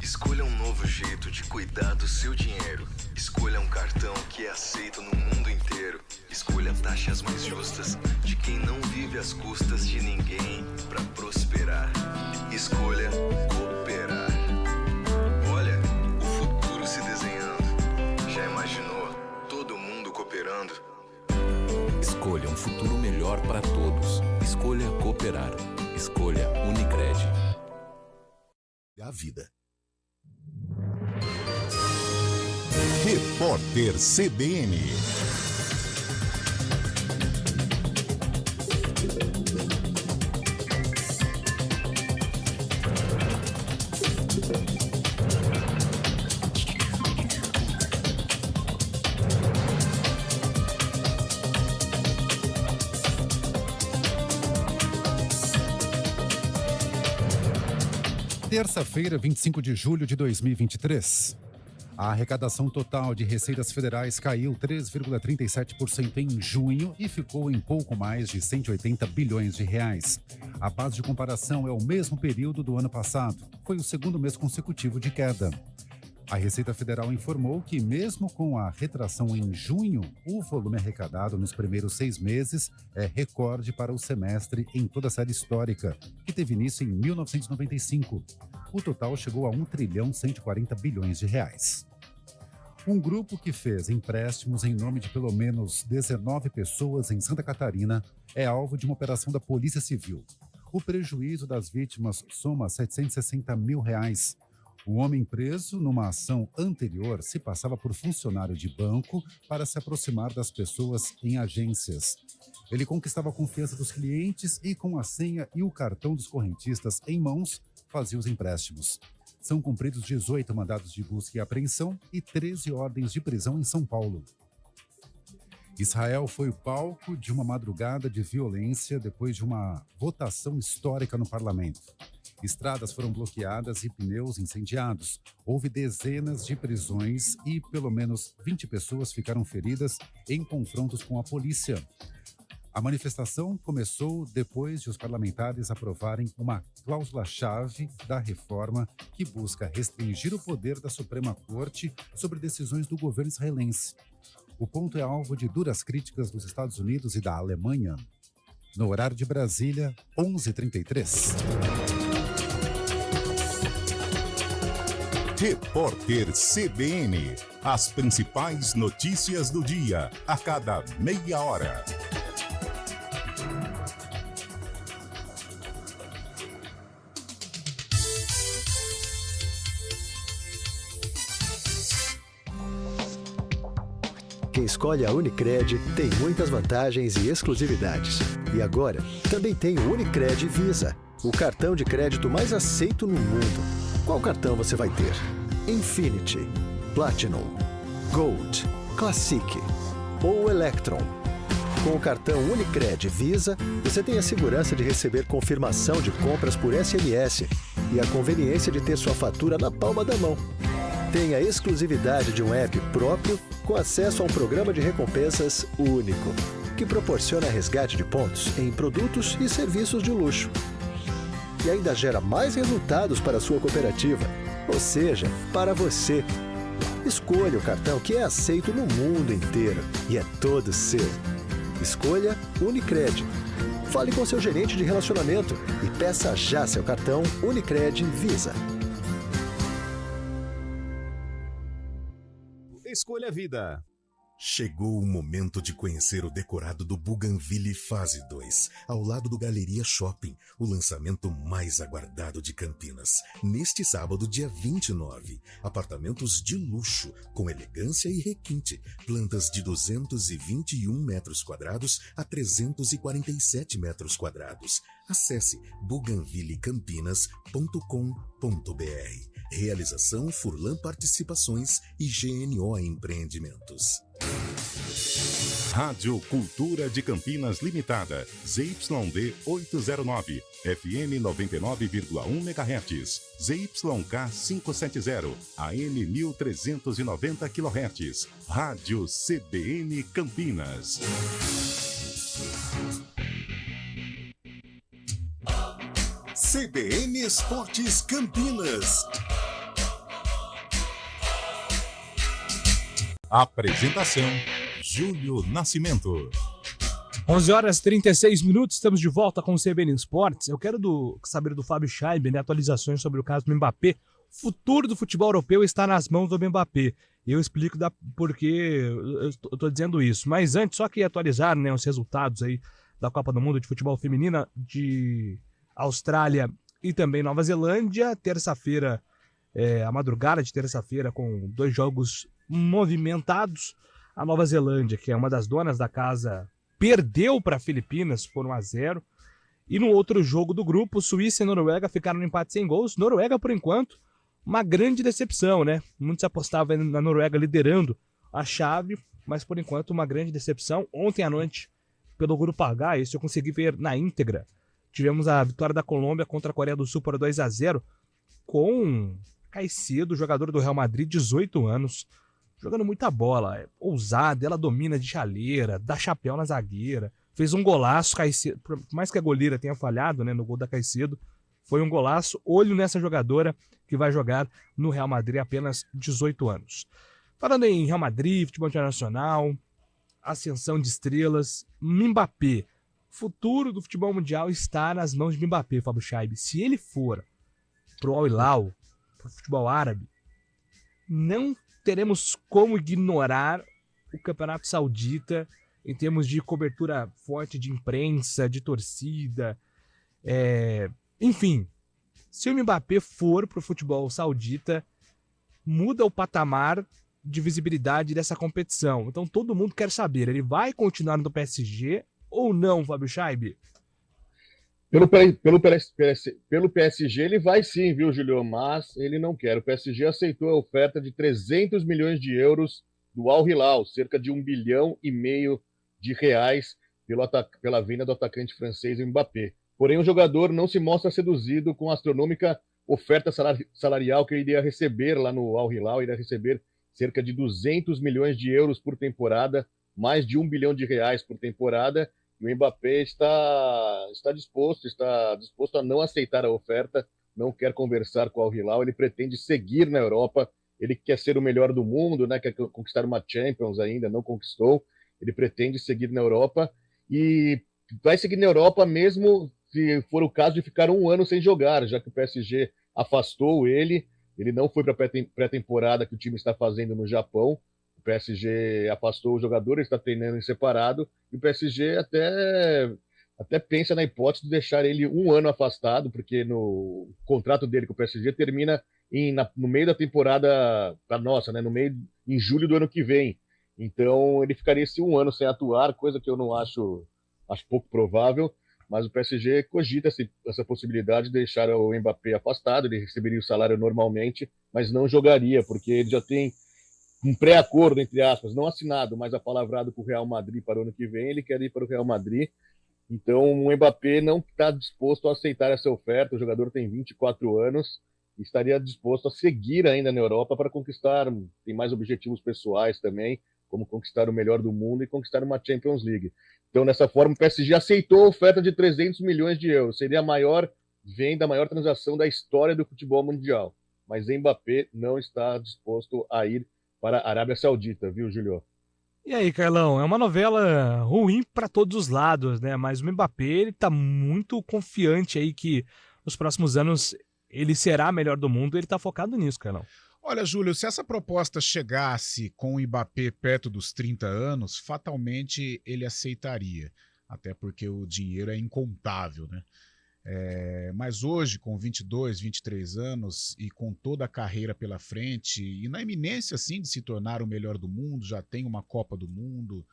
Escolha um novo jeito de cuidar do seu dinheiro. Escolha um cartão que é aceito no mundo inteiro. Escolha taxas mais justas de quem não vive às custas de ninguém para prosperar. Escolha cooperar. Olha, o futuro se desenhando. Já imaginou todo mundo cooperando? Escolha um futuro melhor para todos. Escolha cooperar. Escolha Unicred. A vida. Repórter CBN. Terça-feira, 25 de julho de 2023. A arrecadação total de receitas federais caiu 3,37% em junho e ficou em pouco mais de 180 bilhões de reais. A base de comparação é o mesmo período do ano passado. Foi o segundo mês consecutivo de queda. A Receita Federal informou que, mesmo com a retração em junho, o volume arrecadado nos primeiros 6 meses é recorde para o semestre em toda a série histórica, que teve início em 1995. O total chegou a 1,140 bilhões de reais. Um grupo que fez empréstimos em nome de pelo menos 19 pessoas em Santa Catarina é alvo de uma operação da Polícia Civil. O prejuízo das vítimas soma R$ 760 mil. O homem preso numa ação anterior se passava por funcionário de banco para se aproximar das pessoas em agências. Ele conquistava a confiança dos clientes e, com a senha e o cartão dos correntistas em mãos, fazia os empréstimos. São cumpridos 18 mandados de busca e apreensão e 13 ordens de prisão em São Paulo. Israel foi o palco de uma madrugada de violência depois de uma votação histórica no parlamento. Estradas foram bloqueadas e pneus incendiados. Houve dezenas de prisões e pelo menos 20 pessoas ficaram feridas em confrontos com a polícia. A manifestação começou depois de os parlamentares aprovarem uma cláusula-chave da reforma que busca restringir o poder da Suprema Corte sobre decisões do governo israelense. O ponto é alvo de duras críticas dos Estados Unidos e da Alemanha. No horário de Brasília, 11h33. Repórter CBN. As principais notícias do dia, a cada meia hora. quem escolhe a Unicred tem muitas vantagens e exclusividades. E agora, também tem o Unicred Visa, o cartão de crédito mais aceito no mundo. Qual cartão você vai ter? Infinity, Platinum, Gold, Classic ou Electron? Com o cartão Unicred Visa, você tem a segurança de receber confirmação de compras por SMS e a conveniência de ter sua fatura na palma da mão. Tem a exclusividade de um app próprio com acesso a um programa de recompensas único, que proporciona resgate de pontos em produtos e serviços de luxo. E ainda gera mais resultados para a sua cooperativa, ou seja, para você. Escolha o cartão que é aceito no mundo inteiro e é todo seu. Escolha Unicred. Fale com seu gerente de relacionamento e peça já seu cartão Unicred Visa. Escolha a vida. Chegou o momento de conhecer o decorado do Bougainville Fase 2, ao lado do Galeria Shopping, o lançamento mais aguardado de Campinas. Neste sábado, dia 29, apartamentos de luxo, com elegância e requinte, plantas de 221 metros quadrados a 347 metros quadrados. Acesse bougainvillecampinas.com.br. Realização Furlan Participações e GNO Empreendimentos. Rádio Cultura de Campinas Limitada, ZYD 809, FM 99,1 MHz, ZYK 570, AM 1390 kHz, Rádio CBN Campinas. CBN Esportes Campinas. Apresentação: Júlio Nascimento. 11h36, estamos de volta com o CBN Esportes. Eu quero saber do Fábio Scheibe, né, atualizações sobre o caso do Mbappé. O futuro do futebol europeu está nas mãos do Mbappé. Eu explico por que eu estou dizendo isso. Mas antes, só que atualizar, né, os resultados aí da Copa do Mundo de Futebol Feminina de Austrália e também Nova Zelândia. Terça-feira, a madrugada de terça-feira, com 2 jogos movimentados. A Nova Zelândia, que é uma das donas da casa, perdeu para Filipinas por 1-0. E no outro jogo do grupo, Suíça e Noruega ficaram no empate sem gols. Noruega, por enquanto, uma grande decepção, né? Muitos apostavam na Noruega liderando a chave, mas por enquanto uma grande decepção. Ontem à noite, pelo grupo H, esse eu consegui ver na íntegra. Tivemos a vitória da Colômbia contra a Coreia do Sul por 2-0, com Caicedo, jogador do Real Madrid, 18 anos, jogando muita bola, ousada, ela domina de chaleira, dá chapéu na zagueira, fez um golaço. Caicedo, por mais que a goleira tenha falhado, né, no gol da Caicedo, foi um golaço. Olho nessa jogadora que vai jogar no Real Madrid, apenas 18 anos. Falando em Real Madrid, futebol internacional, ascensão de estrelas, Mbappé. O futuro do futebol mundial está nas mãos de Mbappé, Fábio Scheibe. Se ele for pro Al Hilal, pro futebol árabe, não teremos como ignorar o Campeonato Saudita em termos de cobertura forte de imprensa, de torcida. Enfim, se o Mbappé for pro futebol saudita, muda o patamar de visibilidade dessa competição. Então todo mundo quer saber, ele vai continuar no PSG ou não, Fábio Scheibe? Pelo PSG ele vai sim, viu, Julio? Mas ele não quer. O PSG aceitou a oferta de 300 milhões de euros do Al Hilal, cerca de 1,5 bilhão de reais pela venda do atacante francês Mbappé. Porém, o jogador não se mostra seduzido com a astronômica oferta salarial que ele iria receber lá no Al Hilal. Ele iria receber cerca de 200 milhões de euros por temporada, mais de 1 bilhão de reais por temporada. E o Mbappé está disposto a não aceitar a oferta, não quer conversar com o Al Hilal, ele pretende seguir na Europa, ele quer ser o melhor do mundo, né, quer conquistar uma Champions ainda, não conquistou, ele pretende seguir na Europa e vai seguir na Europa mesmo se for o caso de ficar 1 ano sem jogar, já que o PSG afastou ele não foi para a pré-temporada que o time está fazendo no Japão. O PSG afastou o jogador, ele está treinando em separado, e o PSG até pensa na hipótese de deixar ele 1 ano afastado, porque no contrato dele com o PSG termina no meio da temporada, né, em julho do ano que vem. Então ele ficaria esse 1 ano sem atuar, coisa que eu não acho pouco provável, mas o PSG cogita essa possibilidade de deixar o Mbappé afastado, ele receberia o salário normalmente, mas não jogaria, porque ele já tem um pré-acordo, entre aspas, não assinado, mas apalavrado com o Real Madrid para o ano que vem, ele quer ir para o Real Madrid. Então o Mbappé não está disposto a aceitar essa oferta, o jogador tem 24 anos, e estaria disposto a seguir ainda na Europa para conquistar, tem mais objetivos pessoais também, como conquistar o melhor do mundo e conquistar uma Champions League. Então, dessa forma, o PSG aceitou a oferta de 300 milhões de euros. Seria a maior venda, a maior transação da história do futebol mundial. Mas Mbappé não está disposto a ir para a Arábia Saudita, viu, Júlio? E aí, Carlão, é uma novela ruim para todos os lados, né? Mas o Mbappé, ele tá muito confiante aí que nos próximos anos ele será melhor do mundo, ele tá focado nisso, Carlão. Olha, Júlio, se essa proposta chegasse com o Mbappé perto dos 30 anos, fatalmente ele aceitaria, até porque o dinheiro é incontável, né? Mas hoje, com 22, 23 anos e com toda a carreira pela frente e na iminência, sim, de se tornar o melhor do mundo, já tem uma Copa do Mundo,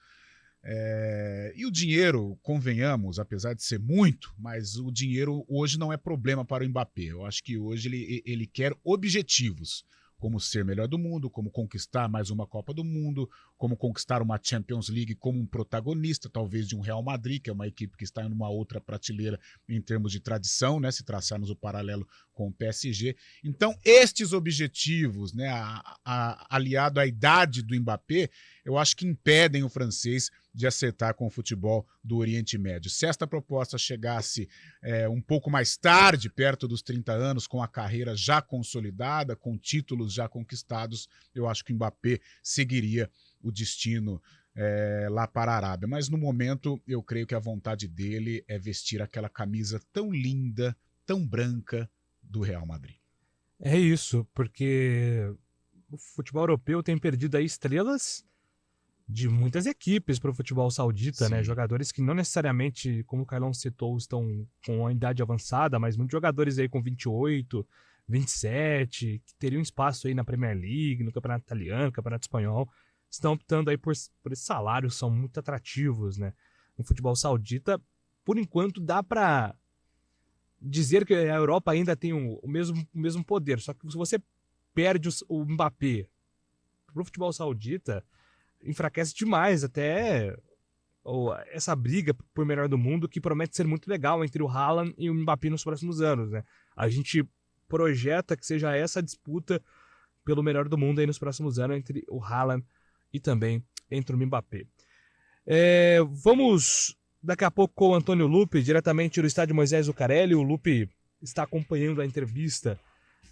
e o dinheiro, convenhamos, apesar de ser muito, mas o dinheiro hoje não é problema para o Mbappé. Eu acho que hoje ele quer objetivos, como ser melhor do mundo, como conquistar mais uma Copa do Mundo, como conquistar uma Champions League como um protagonista, talvez de um Real Madrid, que é uma equipe que está em uma outra prateleira em termos de tradição, né, se traçarmos o paralelo com o PSG. Então, estes objetivos, né, aliado à idade do Mbappé, eu acho que impedem o francês de acertar com o futebol do Oriente Médio. Se esta proposta chegasse um pouco mais tarde, perto dos 30 anos, com a carreira já consolidada, com títulos já conquistados, eu acho que o Mbappé seguiria o destino lá para a Arábia. Mas no momento, eu creio que a vontade dele é vestir aquela camisa tão linda, tão branca do Real Madrid. É isso, porque o futebol europeu tem perdido aí estrelas de muitas equipes para o futebol saudita, né? Jogadores que não necessariamente, como o Carlão citou, estão com a idade avançada, mas muitos jogadores aí com 28, 27, que teriam espaço aí na Premier League, no Campeonato Italiano, no Campeonato Espanhol, estão optando aí por esses salários, são muito atrativos, né? No futebol saudita, por enquanto, dá para dizer que a Europa ainda tem o mesmo poder, só que se você perde o Mbappé pro futebol saudita, enfraquece demais até essa briga por melhor do mundo, que promete ser muito legal entre o Haaland e o Mbappé nos próximos anos, né? A gente projeta que seja essa disputa pelo melhor do mundo aí nos próximos anos entre o Haaland e também entre o Mbappé. Vamos daqui a pouco com o Antônio Lupe, diretamente do estádio Moisés Zucarelli. O Lupe está acompanhando a entrevista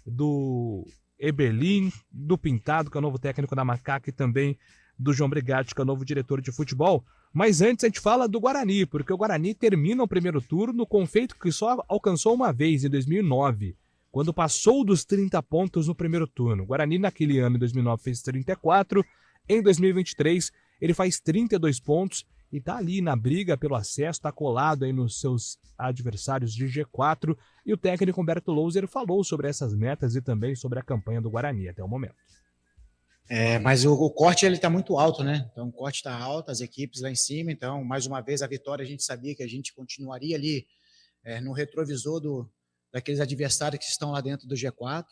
do Eberlin, do Pintado, que é o novo técnico da Macaca, e também do João Brigatti, que é o novo diretor de futebol. Mas antes a gente fala do Guarani, porque o Guarani termina o primeiro turno com um feito que só alcançou uma vez, em 2009, quando passou dos 30 pontos no primeiro turno. O Guarani naquele ano, em 2009, fez 34, em 2023 ele faz 32 pontos e tá ali na briga pelo acesso, tá colado aí nos seus adversários de G4, e o técnico Humberto Louser falou sobre essas metas e também sobre a campanha do Guarani até o momento. Mas o corte ele está muito alto, né? Então o corte está alto, as equipes lá em cima. Então, mais uma vez, a vitória a gente sabia que a gente continuaria ali no retrovisor daqueles adversários que estão lá dentro do G4.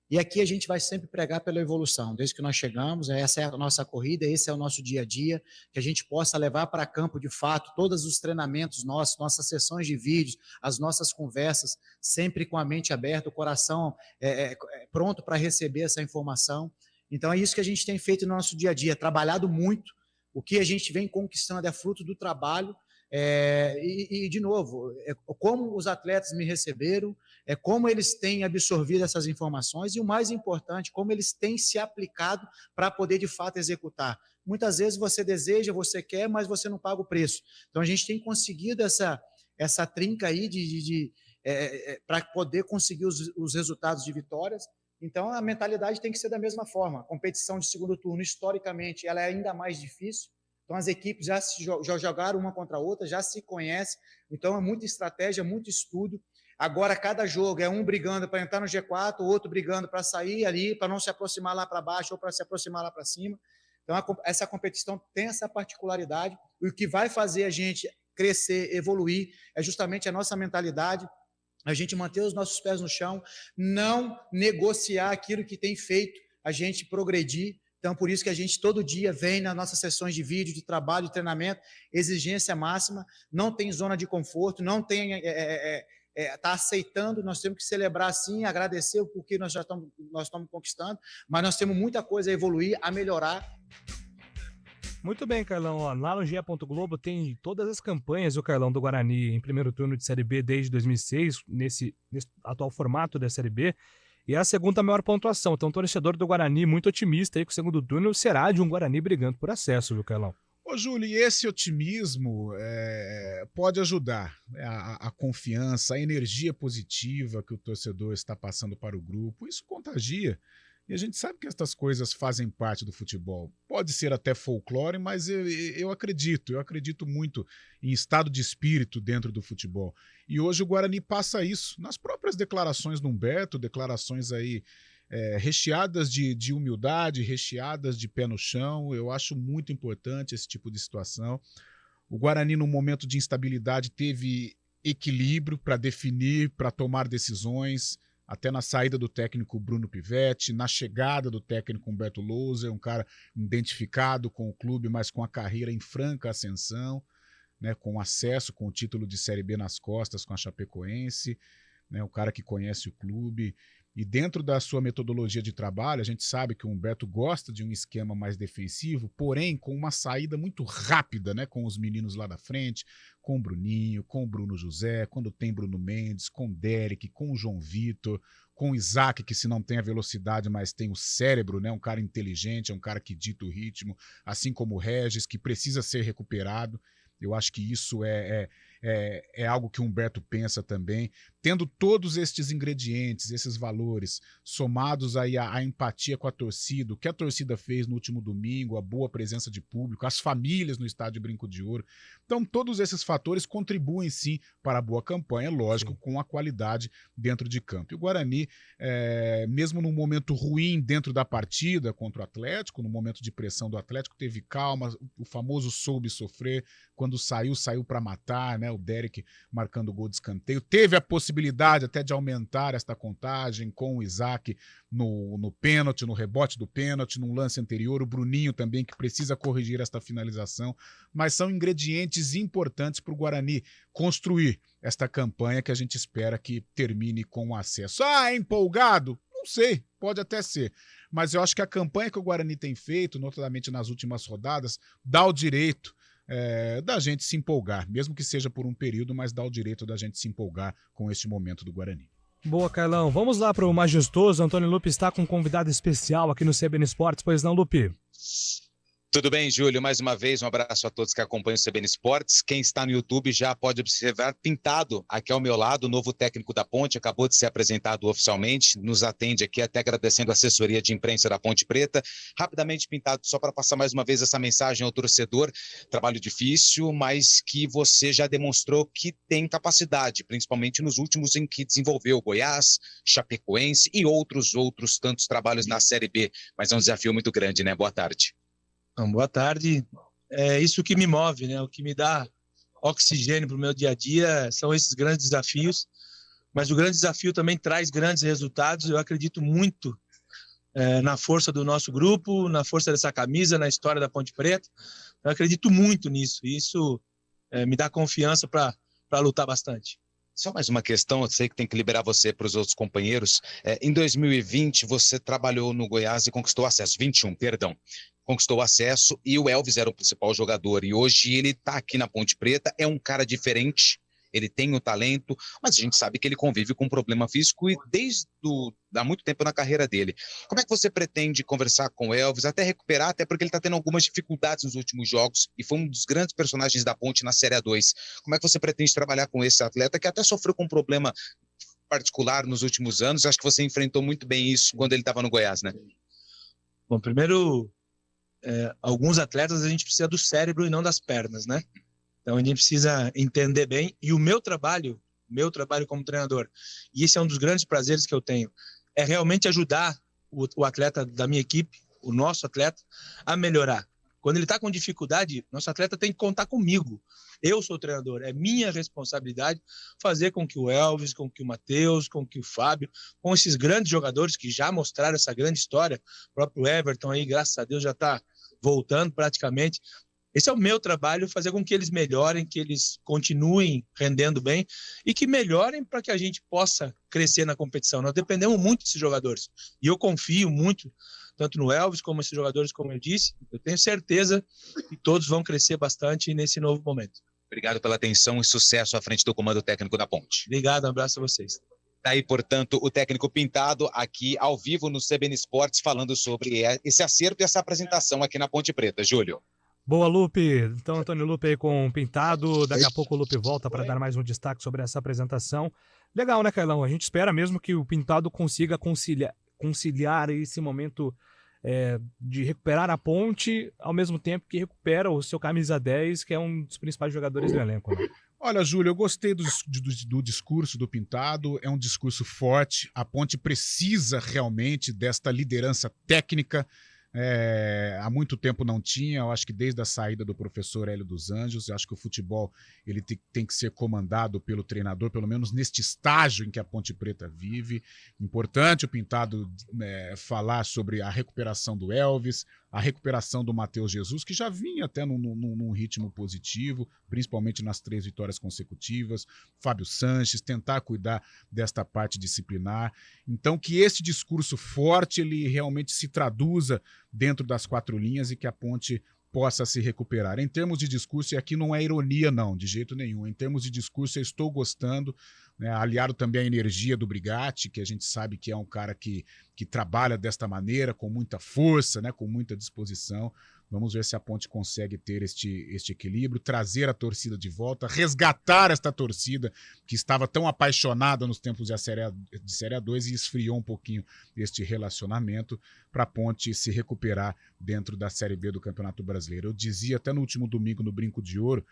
E aqui a gente vai sempre pregar pela evolução. Desde que nós chegamos, essa é a nossa corrida, esse é o nosso dia a dia, que a gente possa levar para campo, de fato, todos os treinamentos nossos, nossas sessões de vídeos, as nossas conversas, sempre com a mente aberta, o coração pronto para receber essa informação. Então, é isso que a gente tem feito no nosso dia a dia, trabalhado muito. O que a gente vem conquistando é fruto do trabalho. De novo, como os atletas me receberam, como eles têm absorvido essas informações e, o mais importante, como eles têm se aplicado para poder, de fato, executar. Muitas vezes você deseja, você quer, mas você não paga o preço. Então, a gente tem conseguido essa trinca aí para poder conseguir os resultados de vitórias. Então, a mentalidade tem que ser da mesma forma. A competição de segundo turno, historicamente, ela é ainda mais difícil. Então, as equipes já jogaram uma contra a outra, já se conhecem. Então, é muita estratégia, muito estudo. Agora, cada jogo é um brigando para entrar no G4, o outro brigando para sair ali, para não se aproximar lá para baixo ou para se aproximar lá para cima. Então, essa competição tem essa particularidade, e o que vai fazer a gente crescer, evoluir, é justamente a nossa mentalidade, a gente manter os nossos pés no chão, não negociar aquilo que tem feito a gente progredir. Então, por isso que a gente todo dia vem nas nossas sessões de vídeo, de trabalho, de treinamento, exigência máxima, não tem zona de conforto, não tem... Está aceitando, nós temos que celebrar sim, agradecer o porquê nós estamos conquistando, mas nós temos muita coisa a evoluir, a melhorar. Muito bem, Carlão. Ó, lá no GE. Globo tem todas as campanhas do Carlão do Guarani em primeiro turno de Série B desde 2006, nesse atual formato da Série B, e é a segunda maior pontuação. Então, o torcedor do Guarani muito otimista aí que o segundo turno será de um Guarani brigando por acesso, viu, Carlão? Ô, Júlio, e esse otimismo pode ajudar a confiança, a energia positiva que o torcedor está passando para o grupo. Isso contagia. E a gente sabe que essas coisas fazem parte do futebol. Pode ser até folclore, mas eu acredito muito em estado de espírito dentro do futebol. E hoje o Guarani passa isso nas próprias declarações do Humberto, declarações aí recheadas de humildade, recheadas de pé no chão. Eu acho muito importante esse tipo de situação. O Guarani, num momento de instabilidade, teve equilíbrio para definir, para tomar decisões, até na saída do técnico Bruno Pivetti, na chegada do técnico Humberto Louser, um cara identificado com o clube, mas com a carreira em franca ascensão, né, com acesso, com o título de Série B nas costas com a Chapecoense, né, um cara que conhece o clube. E dentro da sua metodologia de trabalho, a gente sabe que o Humberto gosta de um esquema mais defensivo, porém com uma saída muito rápida, né, com os meninos lá da frente, com o Bruninho, com o Bruno José, quando tem Bruno Mendes, com o Derek, com o João Vitor, com o Isaac, que se não tem a velocidade, mas tem o cérebro, né, um cara inteligente, é um cara que dita o ritmo, assim como o Regis, que precisa ser recuperado. Eu acho que isso é algo que o Humberto pensa também. Tendo todos estes ingredientes, esses valores, somados aí à empatia com a torcida, o que a torcida fez no último domingo, a boa presença de público, as famílias no estádio Brinco de Ouro. Então, todos esses fatores contribuem, sim, para a boa campanha, lógico, com a qualidade dentro de campo. E o Guarani, mesmo num momento ruim dentro da partida contra o Atlético, no momento de pressão do Atlético, teve calma, o famoso soube sofrer, quando saiu para matar, né? O Derek marcando o gol de escanteio. Teve a possibilidade até de aumentar esta contagem com o Isaac no pênalti, no rebote do pênalti, num lance anterior. O Bruninho também, que precisa corrigir esta finalização. Mas são ingredientes importantes para o Guarani construir esta campanha que a gente espera que termine com o acesso. Ah, é empolgado? Não sei, pode até ser. Mas eu acho que a campanha que o Guarani tem feito, notadamente nas últimas rodadas, dá o direito da gente se empolgar, mesmo que seja por um período, mas dá o direito da gente se empolgar com este momento do Guarani. Boa, Carlão. Vamos lá para o majestoso. Antônio Lupe está com um convidado especial aqui no CBN Esportes, pois não, Lupe? Tudo bem, Júlio? Mais uma vez, um abraço a todos que acompanham o CBN Esportes. Quem está no YouTube já pode observar pintado aqui ao meu lado o novo técnico da Ponte, acabou de ser apresentado oficialmente, nos atende aqui, até agradecendo a assessoria de imprensa da Ponte Preta. Rapidamente pintado, só para passar mais uma vez essa mensagem ao torcedor, trabalho difícil, mas que você já demonstrou que tem capacidade, principalmente nos últimos em que desenvolveu Goiás, Chapecoense e outros tantos trabalhos na Série B, mas é um desafio muito grande, né? Boa tarde. Boa tarde. É isso que me move, né? O que me dá oxigênio para o meu dia a dia são esses grandes desafios, mas o grande desafio também traz grandes resultados. Eu acredito muito na força do nosso grupo, na força dessa camisa, na história da Ponte Preta. Eu acredito muito nisso e isso me dá confiança para lutar bastante. Só mais uma questão, eu sei que tem que liberar você para os outros companheiros. Em 2020, você trabalhou no Goiás e conquistou acesso. 21, perdão. Conquistou acesso e o Elvis era o principal jogador. E hoje ele está aqui na Ponte Preta, é um cara diferente, ele tem o talento, mas a gente sabe que ele convive com um problema físico e há muito tempo na carreira dele. Como é que você pretende conversar com o Elvis, até recuperar, até porque ele está tendo algumas dificuldades nos últimos jogos e foi um dos grandes personagens da Ponte na Série A2. Como é que você pretende trabalhar com esse atleta que até sofreu com um problema particular nos últimos anos? Acho que você enfrentou muito bem isso quando ele estava no Goiás, né? Bom, primeiro, alguns atletas a gente precisa do cérebro e não das pernas, né? Então a gente precisa entender bem, e o meu trabalho como treinador, e esse é um dos grandes prazeres que eu tenho, é realmente ajudar o atleta da minha equipe o nosso atleta a melhorar. Quando ele está com dificuldade, nosso atleta tem que contar comigo. Eu sou o treinador, é minha responsabilidade fazer com que o Elvis, com que o Matheus, com que o Fábio, com esses grandes jogadores que já mostraram essa grande história, o próprio Everton aí, graças a Deus, já está voltando praticamente. Esse é o meu trabalho, fazer com que eles melhorem, que eles continuem rendendo bem e que melhorem para que a gente possa crescer na competição. Nós dependemos muito desses jogadores e eu confio muito tanto no Elvis como esses jogadores, como eu disse. Eu tenho certeza que todos vão crescer bastante nesse novo momento. Obrigado pela atenção e sucesso à frente do comando técnico da Ponte. Obrigado, um abraço a vocês. Tá aí, portanto, o técnico Pintado aqui ao vivo no CBN Esportes falando sobre esse acerto e essa apresentação aqui na Ponte Preta. Júlio. Boa, Lupe. Então, Antônio Lupe aí com o Pintado. Daqui a pouco o Lupe volta para dar mais um destaque sobre essa apresentação. Legal, né, Carlão? A gente espera mesmo que o Pintado consiga conciliar esse momento de recuperar a Ponte, ao mesmo tempo que recupera o seu camisa 10, que é um dos principais jogadores do elenco. Né? Olha, Júlio, eu gostei do discurso do Pintado, é um discurso forte, a Ponte precisa realmente desta liderança técnica, há muito tempo não tinha, eu acho que desde a saída do professor Hélio dos Anjos, eu acho que o futebol ele tem que ser comandado pelo treinador, pelo menos neste estágio em que a Ponte Preta vive. Importante o Pintado falar sobre a recuperação do Elvis, a recuperação do Matheus Jesus, que já vinha até num ritmo positivo, principalmente nas 3 vitórias consecutivas, Fábio Sanches, tentar cuidar desta parte disciplinar. Então, que esse discurso forte, ele realmente se traduza dentro das 4 linhas e que a Ponte possa se recuperar. Em termos de discurso, e aqui não é ironia não, de jeito nenhum, em termos de discurso eu estou gostando, né, aliado também à energia do Brigatti, que a gente sabe que é um cara que trabalha desta maneira, com muita força, né, com muita disposição. Vamos ver se a Ponte consegue ter este equilíbrio, trazer a torcida de volta, resgatar esta torcida que estava tão apaixonada nos tempos de Série A2 e esfriou um pouquinho este relacionamento para a Ponte se recuperar dentro da Série B do Campeonato Brasileiro. Eu dizia até no último domingo no Brinco de Ouro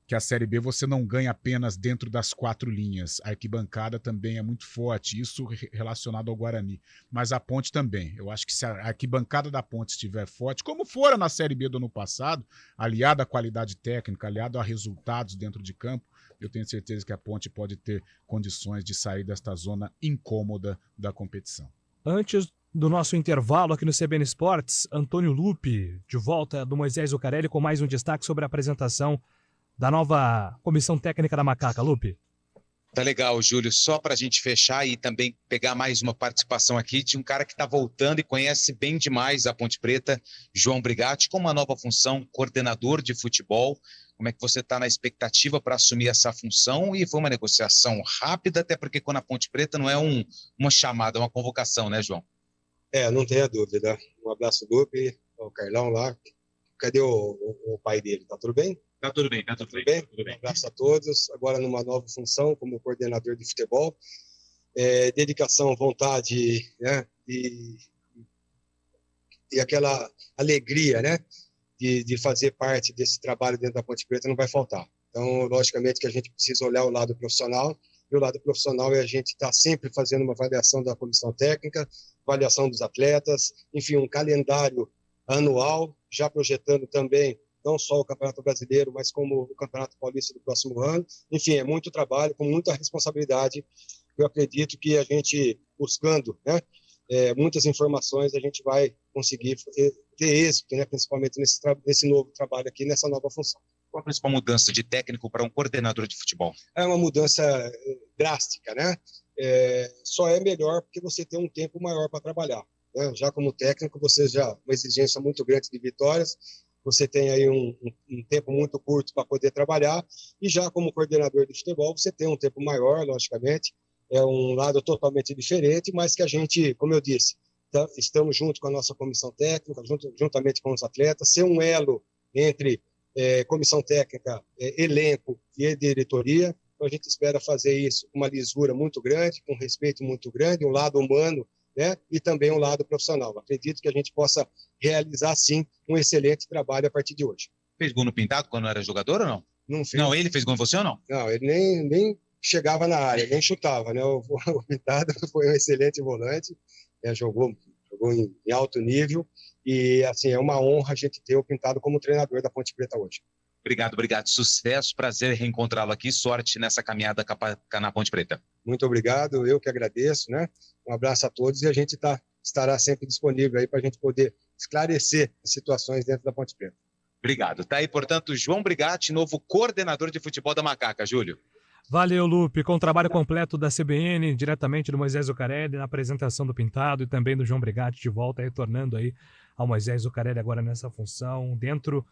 que a Série B você não ganha apenas dentro das 4 linhas. A arquibancada também é muito forte, isso relacionado ao Guarani. Mas a Ponte também. Eu acho que se a arquibancada da Ponte estiver forte, como fora na Série B do ano passado, aliado à qualidade técnica, aliado a resultados dentro de campo, eu tenho certeza que a Ponte pode ter condições de sair desta zona incômoda da competição. Antes do nosso intervalo aqui no CBN Esportes, Antônio Lupe, de volta do Moisés Zucarelli, com mais um destaque sobre a apresentação da nova comissão técnica da Macaca. Lupe. Tá legal, Júlio. Só para a gente fechar e também pegar mais uma participação aqui de um cara que está voltando e conhece bem demais a Ponte Preta, João Brigatti, com uma nova função, coordenador de futebol. Como é que você está na expectativa para assumir essa função? E foi uma negociação rápida, até porque quando a Ponte Preta não é uma chamada, é uma convocação, né, João? Não tenha dúvida. Um abraço, Lupe, o Carlão lá. Cadê o pai dele? Tá tudo bem? Tá tudo bem, tá tudo bem. Um abraço a todos. Agora numa nova função como coordenador de futebol. Dedicação, vontade, né? E aquela alegria, né? De fazer parte desse trabalho dentro da Ponte Preta não vai faltar. Então, logicamente que a gente precisa olhar o lado profissional. E o lado profissional é a gente estar sempre fazendo uma avaliação da comissão técnica, avaliação dos atletas, enfim, um calendário anual, já projetando também não só o Campeonato Brasileiro, mas como o Campeonato Paulista do próximo ano. Enfim, é muito trabalho, com muita responsabilidade. Eu acredito que a gente, buscando, né, muitas informações, a gente vai conseguir ter êxito, né, principalmente nesse novo trabalho aqui, nessa nova função. Qual a principal mudança de técnico para um coordenador de futebol? É uma mudança drástica, né? Só é melhor porque você tem um tempo maior para trabalhar. Né? Já como técnico, você já uma exigência muito grande de vitórias, você tem aí um tempo muito curto para poder trabalhar, e já como coordenador de futebol, você tem um tempo maior, logicamente, é um lado totalmente diferente, mas que a gente, como eu disse, estamos junto com a nossa comissão técnica, juntamente com os atletas, ser um elo entre comissão técnica, elenco e diretoria. Então a gente espera fazer isso com uma lisura muito grande, com um respeito muito grande, um lado humano, né? E também um lado profissional. Acredito que a gente possa realizar, sim, um excelente trabalho a partir de hoje. Fez gol no Pintado quando era jogador ou não? Não fez. Não, ele fez gol em você ou não? Não, ele nem chegava na área, nem chutava, né? O Pintado foi um excelente volante, jogou jogou em alto nível e, assim, é uma honra a gente ter o Pintado como treinador da Ponte Preta hoje. Obrigado. Sucesso, prazer reencontrá-lo aqui. Sorte nessa caminhada na Ponte Preta. Muito obrigado, eu que agradeço, né? Um abraço a todos e a gente estará sempre disponível aí para a gente poder esclarecer as situações dentro da Ponte Preta. Obrigado. Tá aí, portanto, João Brigatti, novo coordenador de futebol da Macaca. Júlio. Valeu, Lupe. Com o trabalho completo da CBN, diretamente do Moisés Zucarelli, na apresentação do Pintado e também do João Brigatti de volta, retornando aí ao Moisés Zucarelli agora nessa função, dentro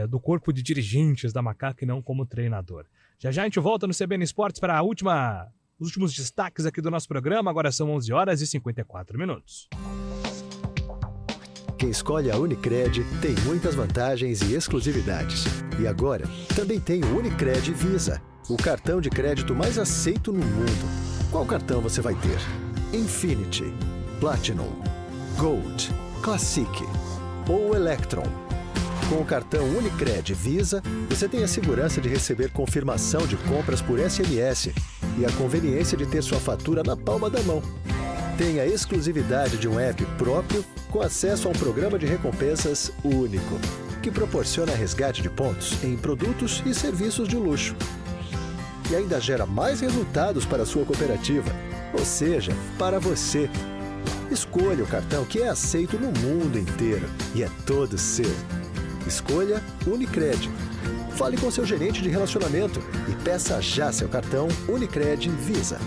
do corpo de dirigentes da Macaca e não como treinador. Já a gente volta no CBN Esportes para os últimos destaques aqui do nosso programa. Agora são 11h54. Quem escolhe a Unicred tem muitas vantagens e exclusividades. E agora, também tem o Unicred Visa, o cartão de crédito mais aceito no mundo. Qual cartão você vai ter? Infinity, Platinum, Gold, Classic ou Electron? Com o cartão Unicred Visa, você tem a segurança de receber confirmação de compras por SMS e a conveniência de ter sua fatura na palma da mão. Tem a exclusividade de um app próprio com acesso a um programa de recompensas único, que proporciona resgate de pontos em produtos e serviços de luxo. E ainda gera mais resultados para a sua cooperativa, ou seja, para você. Escolha o cartão que é aceito no mundo inteiro e é todo seu. Escolha Unicred. Fale com seu gerente de relacionamento e peça já seu cartão Unicred Visa.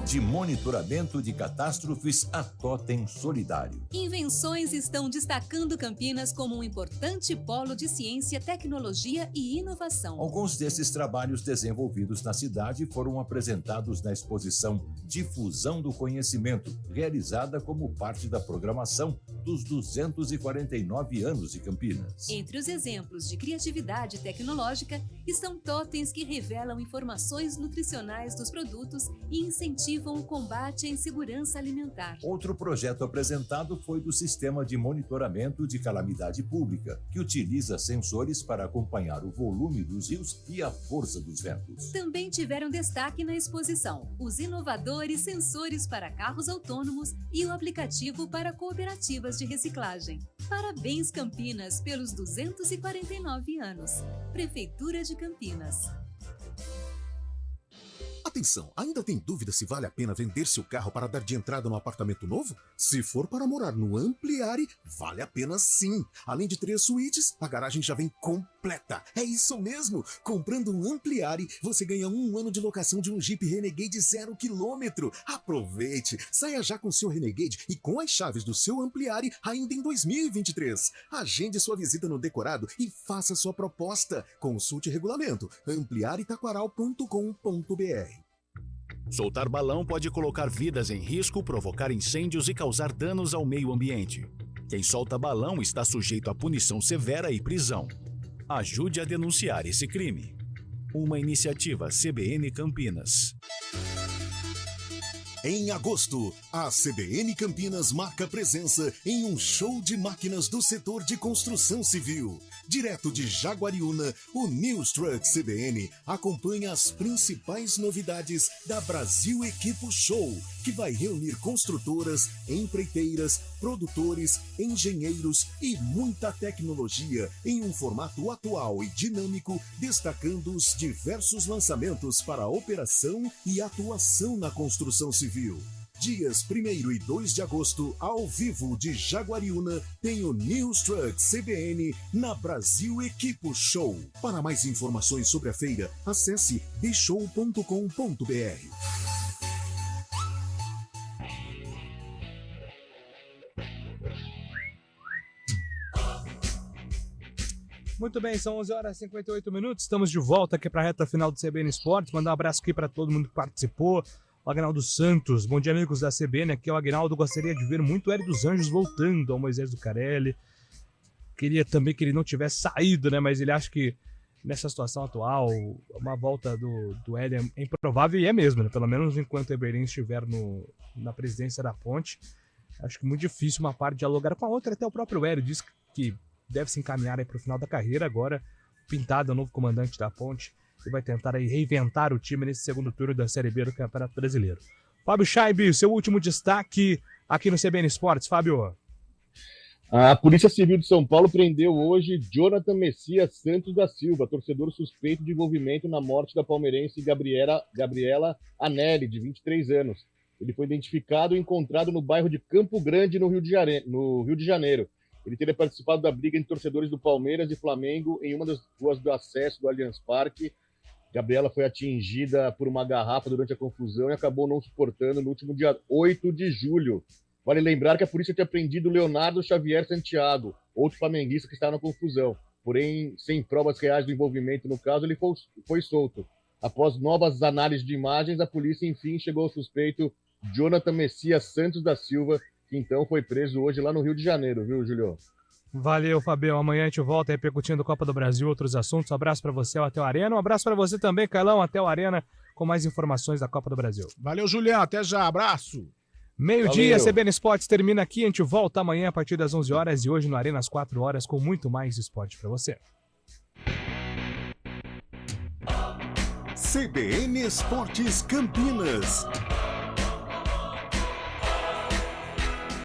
De monitoramento de catástrofes a Totem Solidário. Invenções estão destacando Campinas como um importante polo de ciência, tecnologia e inovação. Alguns desses trabalhos desenvolvidos na cidade foram apresentados na exposição Difusão do Conhecimento, realizada como parte da programação dos 249 anos de Campinas. Entre os exemplos de criatividade tecnológica estão totens que revelam informações nutricionais dos produtos e incentivam o combate à insegurança alimentar. Outro projeto apresentado foi do Sistema de Monitoramento de Calamidade Pública, que utiliza sensores para acompanhar o volume dos rios e a força dos ventos. Também tiveram destaque na exposição os inovadores sensores para carros autônomos e o aplicativo para cooperativas de reciclagem. Parabéns, Campinas, pelos 249 anos. Prefeitura de Campinas. Atenção, ainda tem dúvida se vale a pena vender seu carro para dar de entrada no apartamento novo? Se for para morar no Ampliare, vale a pena sim. Além de 3 suítes, a garagem já vem completa. É isso mesmo! Comprando um Ampliare, você ganha 1 ano de locação de um Jeep Renegade 0 km. Aproveite! Saia já com seu Renegade e com as chaves do seu Ampliare ainda em 2023. Agende sua visita no decorado e faça sua proposta. Consulte regulamento ampliaretaquaral.com.br. Soltar balão pode colocar vidas em risco, provocar incêndios e causar danos ao meio ambiente. Quem solta balão está sujeito a punição severa e prisão. Ajude a denunciar esse crime. Uma iniciativa CBN Campinas. Em agosto, a CBN Campinas marca presença em um show de máquinas do setor de construção civil. Direto de Jaguariúna, o News Truck CBN acompanha as principais novidades da Brasil Equipo Show, que vai reunir construtoras, empreiteiras, produtores, engenheiros e muita tecnologia em um formato atual e dinâmico, destacando os diversos lançamentos para a operação e atuação na construção civil. Dias 1º e 2 de agosto, ao vivo de Jaguariúna, tem o News Truck CBN na Brasil Equipo Show. Para mais informações sobre a feira, acesse bshow.com.br. Muito bem, são 11h58. Estamos de volta aqui para a reta final do CBN Esportes. Mandar um abraço aqui para todo mundo que participou. O Agnaldo Santos, bom dia, amigos da CBN, aqui é o Agnaldo, gostaria de ver muito o Hélio dos Anjos voltando ao Moisés Zucarelli. Queria também que ele não tivesse saído, né, mas ele acha que nessa situação atual, uma volta do Hélio é improvável, e é mesmo, né, pelo menos enquanto o Eberlin estiver na presidência da Ponte, acho que muito difícil uma parte dialogar com a outra, até o próprio Hélio disse que deve se encaminhar para o final da carreira, agora Pintado é o novo comandante da Ponte, e vai tentar aí reinventar o time nesse segundo turno da Série B do Campeonato Brasileiro. Fábio Scheibe, seu último destaque aqui no CBN Esportes. Fábio. A Polícia Civil de São Paulo prendeu hoje Jonathan Messias Santos da Silva, torcedor suspeito de envolvimento na morte da palmeirense Gabriela Anelli, de 23 anos. Ele foi identificado e encontrado no bairro de Campo Grande, no Rio de Janeiro. Ele teria participado da briga entre torcedores do Palmeiras e Flamengo em uma das ruas do acesso do Allianz Parque. Gabriela foi atingida por uma garrafa durante a confusão e acabou não suportando no último dia 8 de julho. Vale lembrar que a polícia tinha prendido Leonardo Xavier Santiago, outro flamenguista que estava na confusão. Porém, sem provas reais do envolvimento no caso, ele foi solto. Após novas análises de imagens, a polícia, enfim, chegou ao suspeito Jonathan Messias Santos da Silva, que então foi preso hoje lá no Rio de Janeiro, viu, Julio? Valeu, Fabião. Amanhã a gente volta repercutindo Copa do Brasil, outros assuntos. Um abraço para você, até o Arena. Um abraço para você também, Carlão, até o Arena, com mais informações da Copa do Brasil. Valeu, Julião. Até já. Abraço. Meio-dia, CBN Esportes termina aqui. A gente volta amanhã a partir das 11 horas e hoje no Arena às 4 horas com muito mais esporte para você. CBN Esportes Campinas.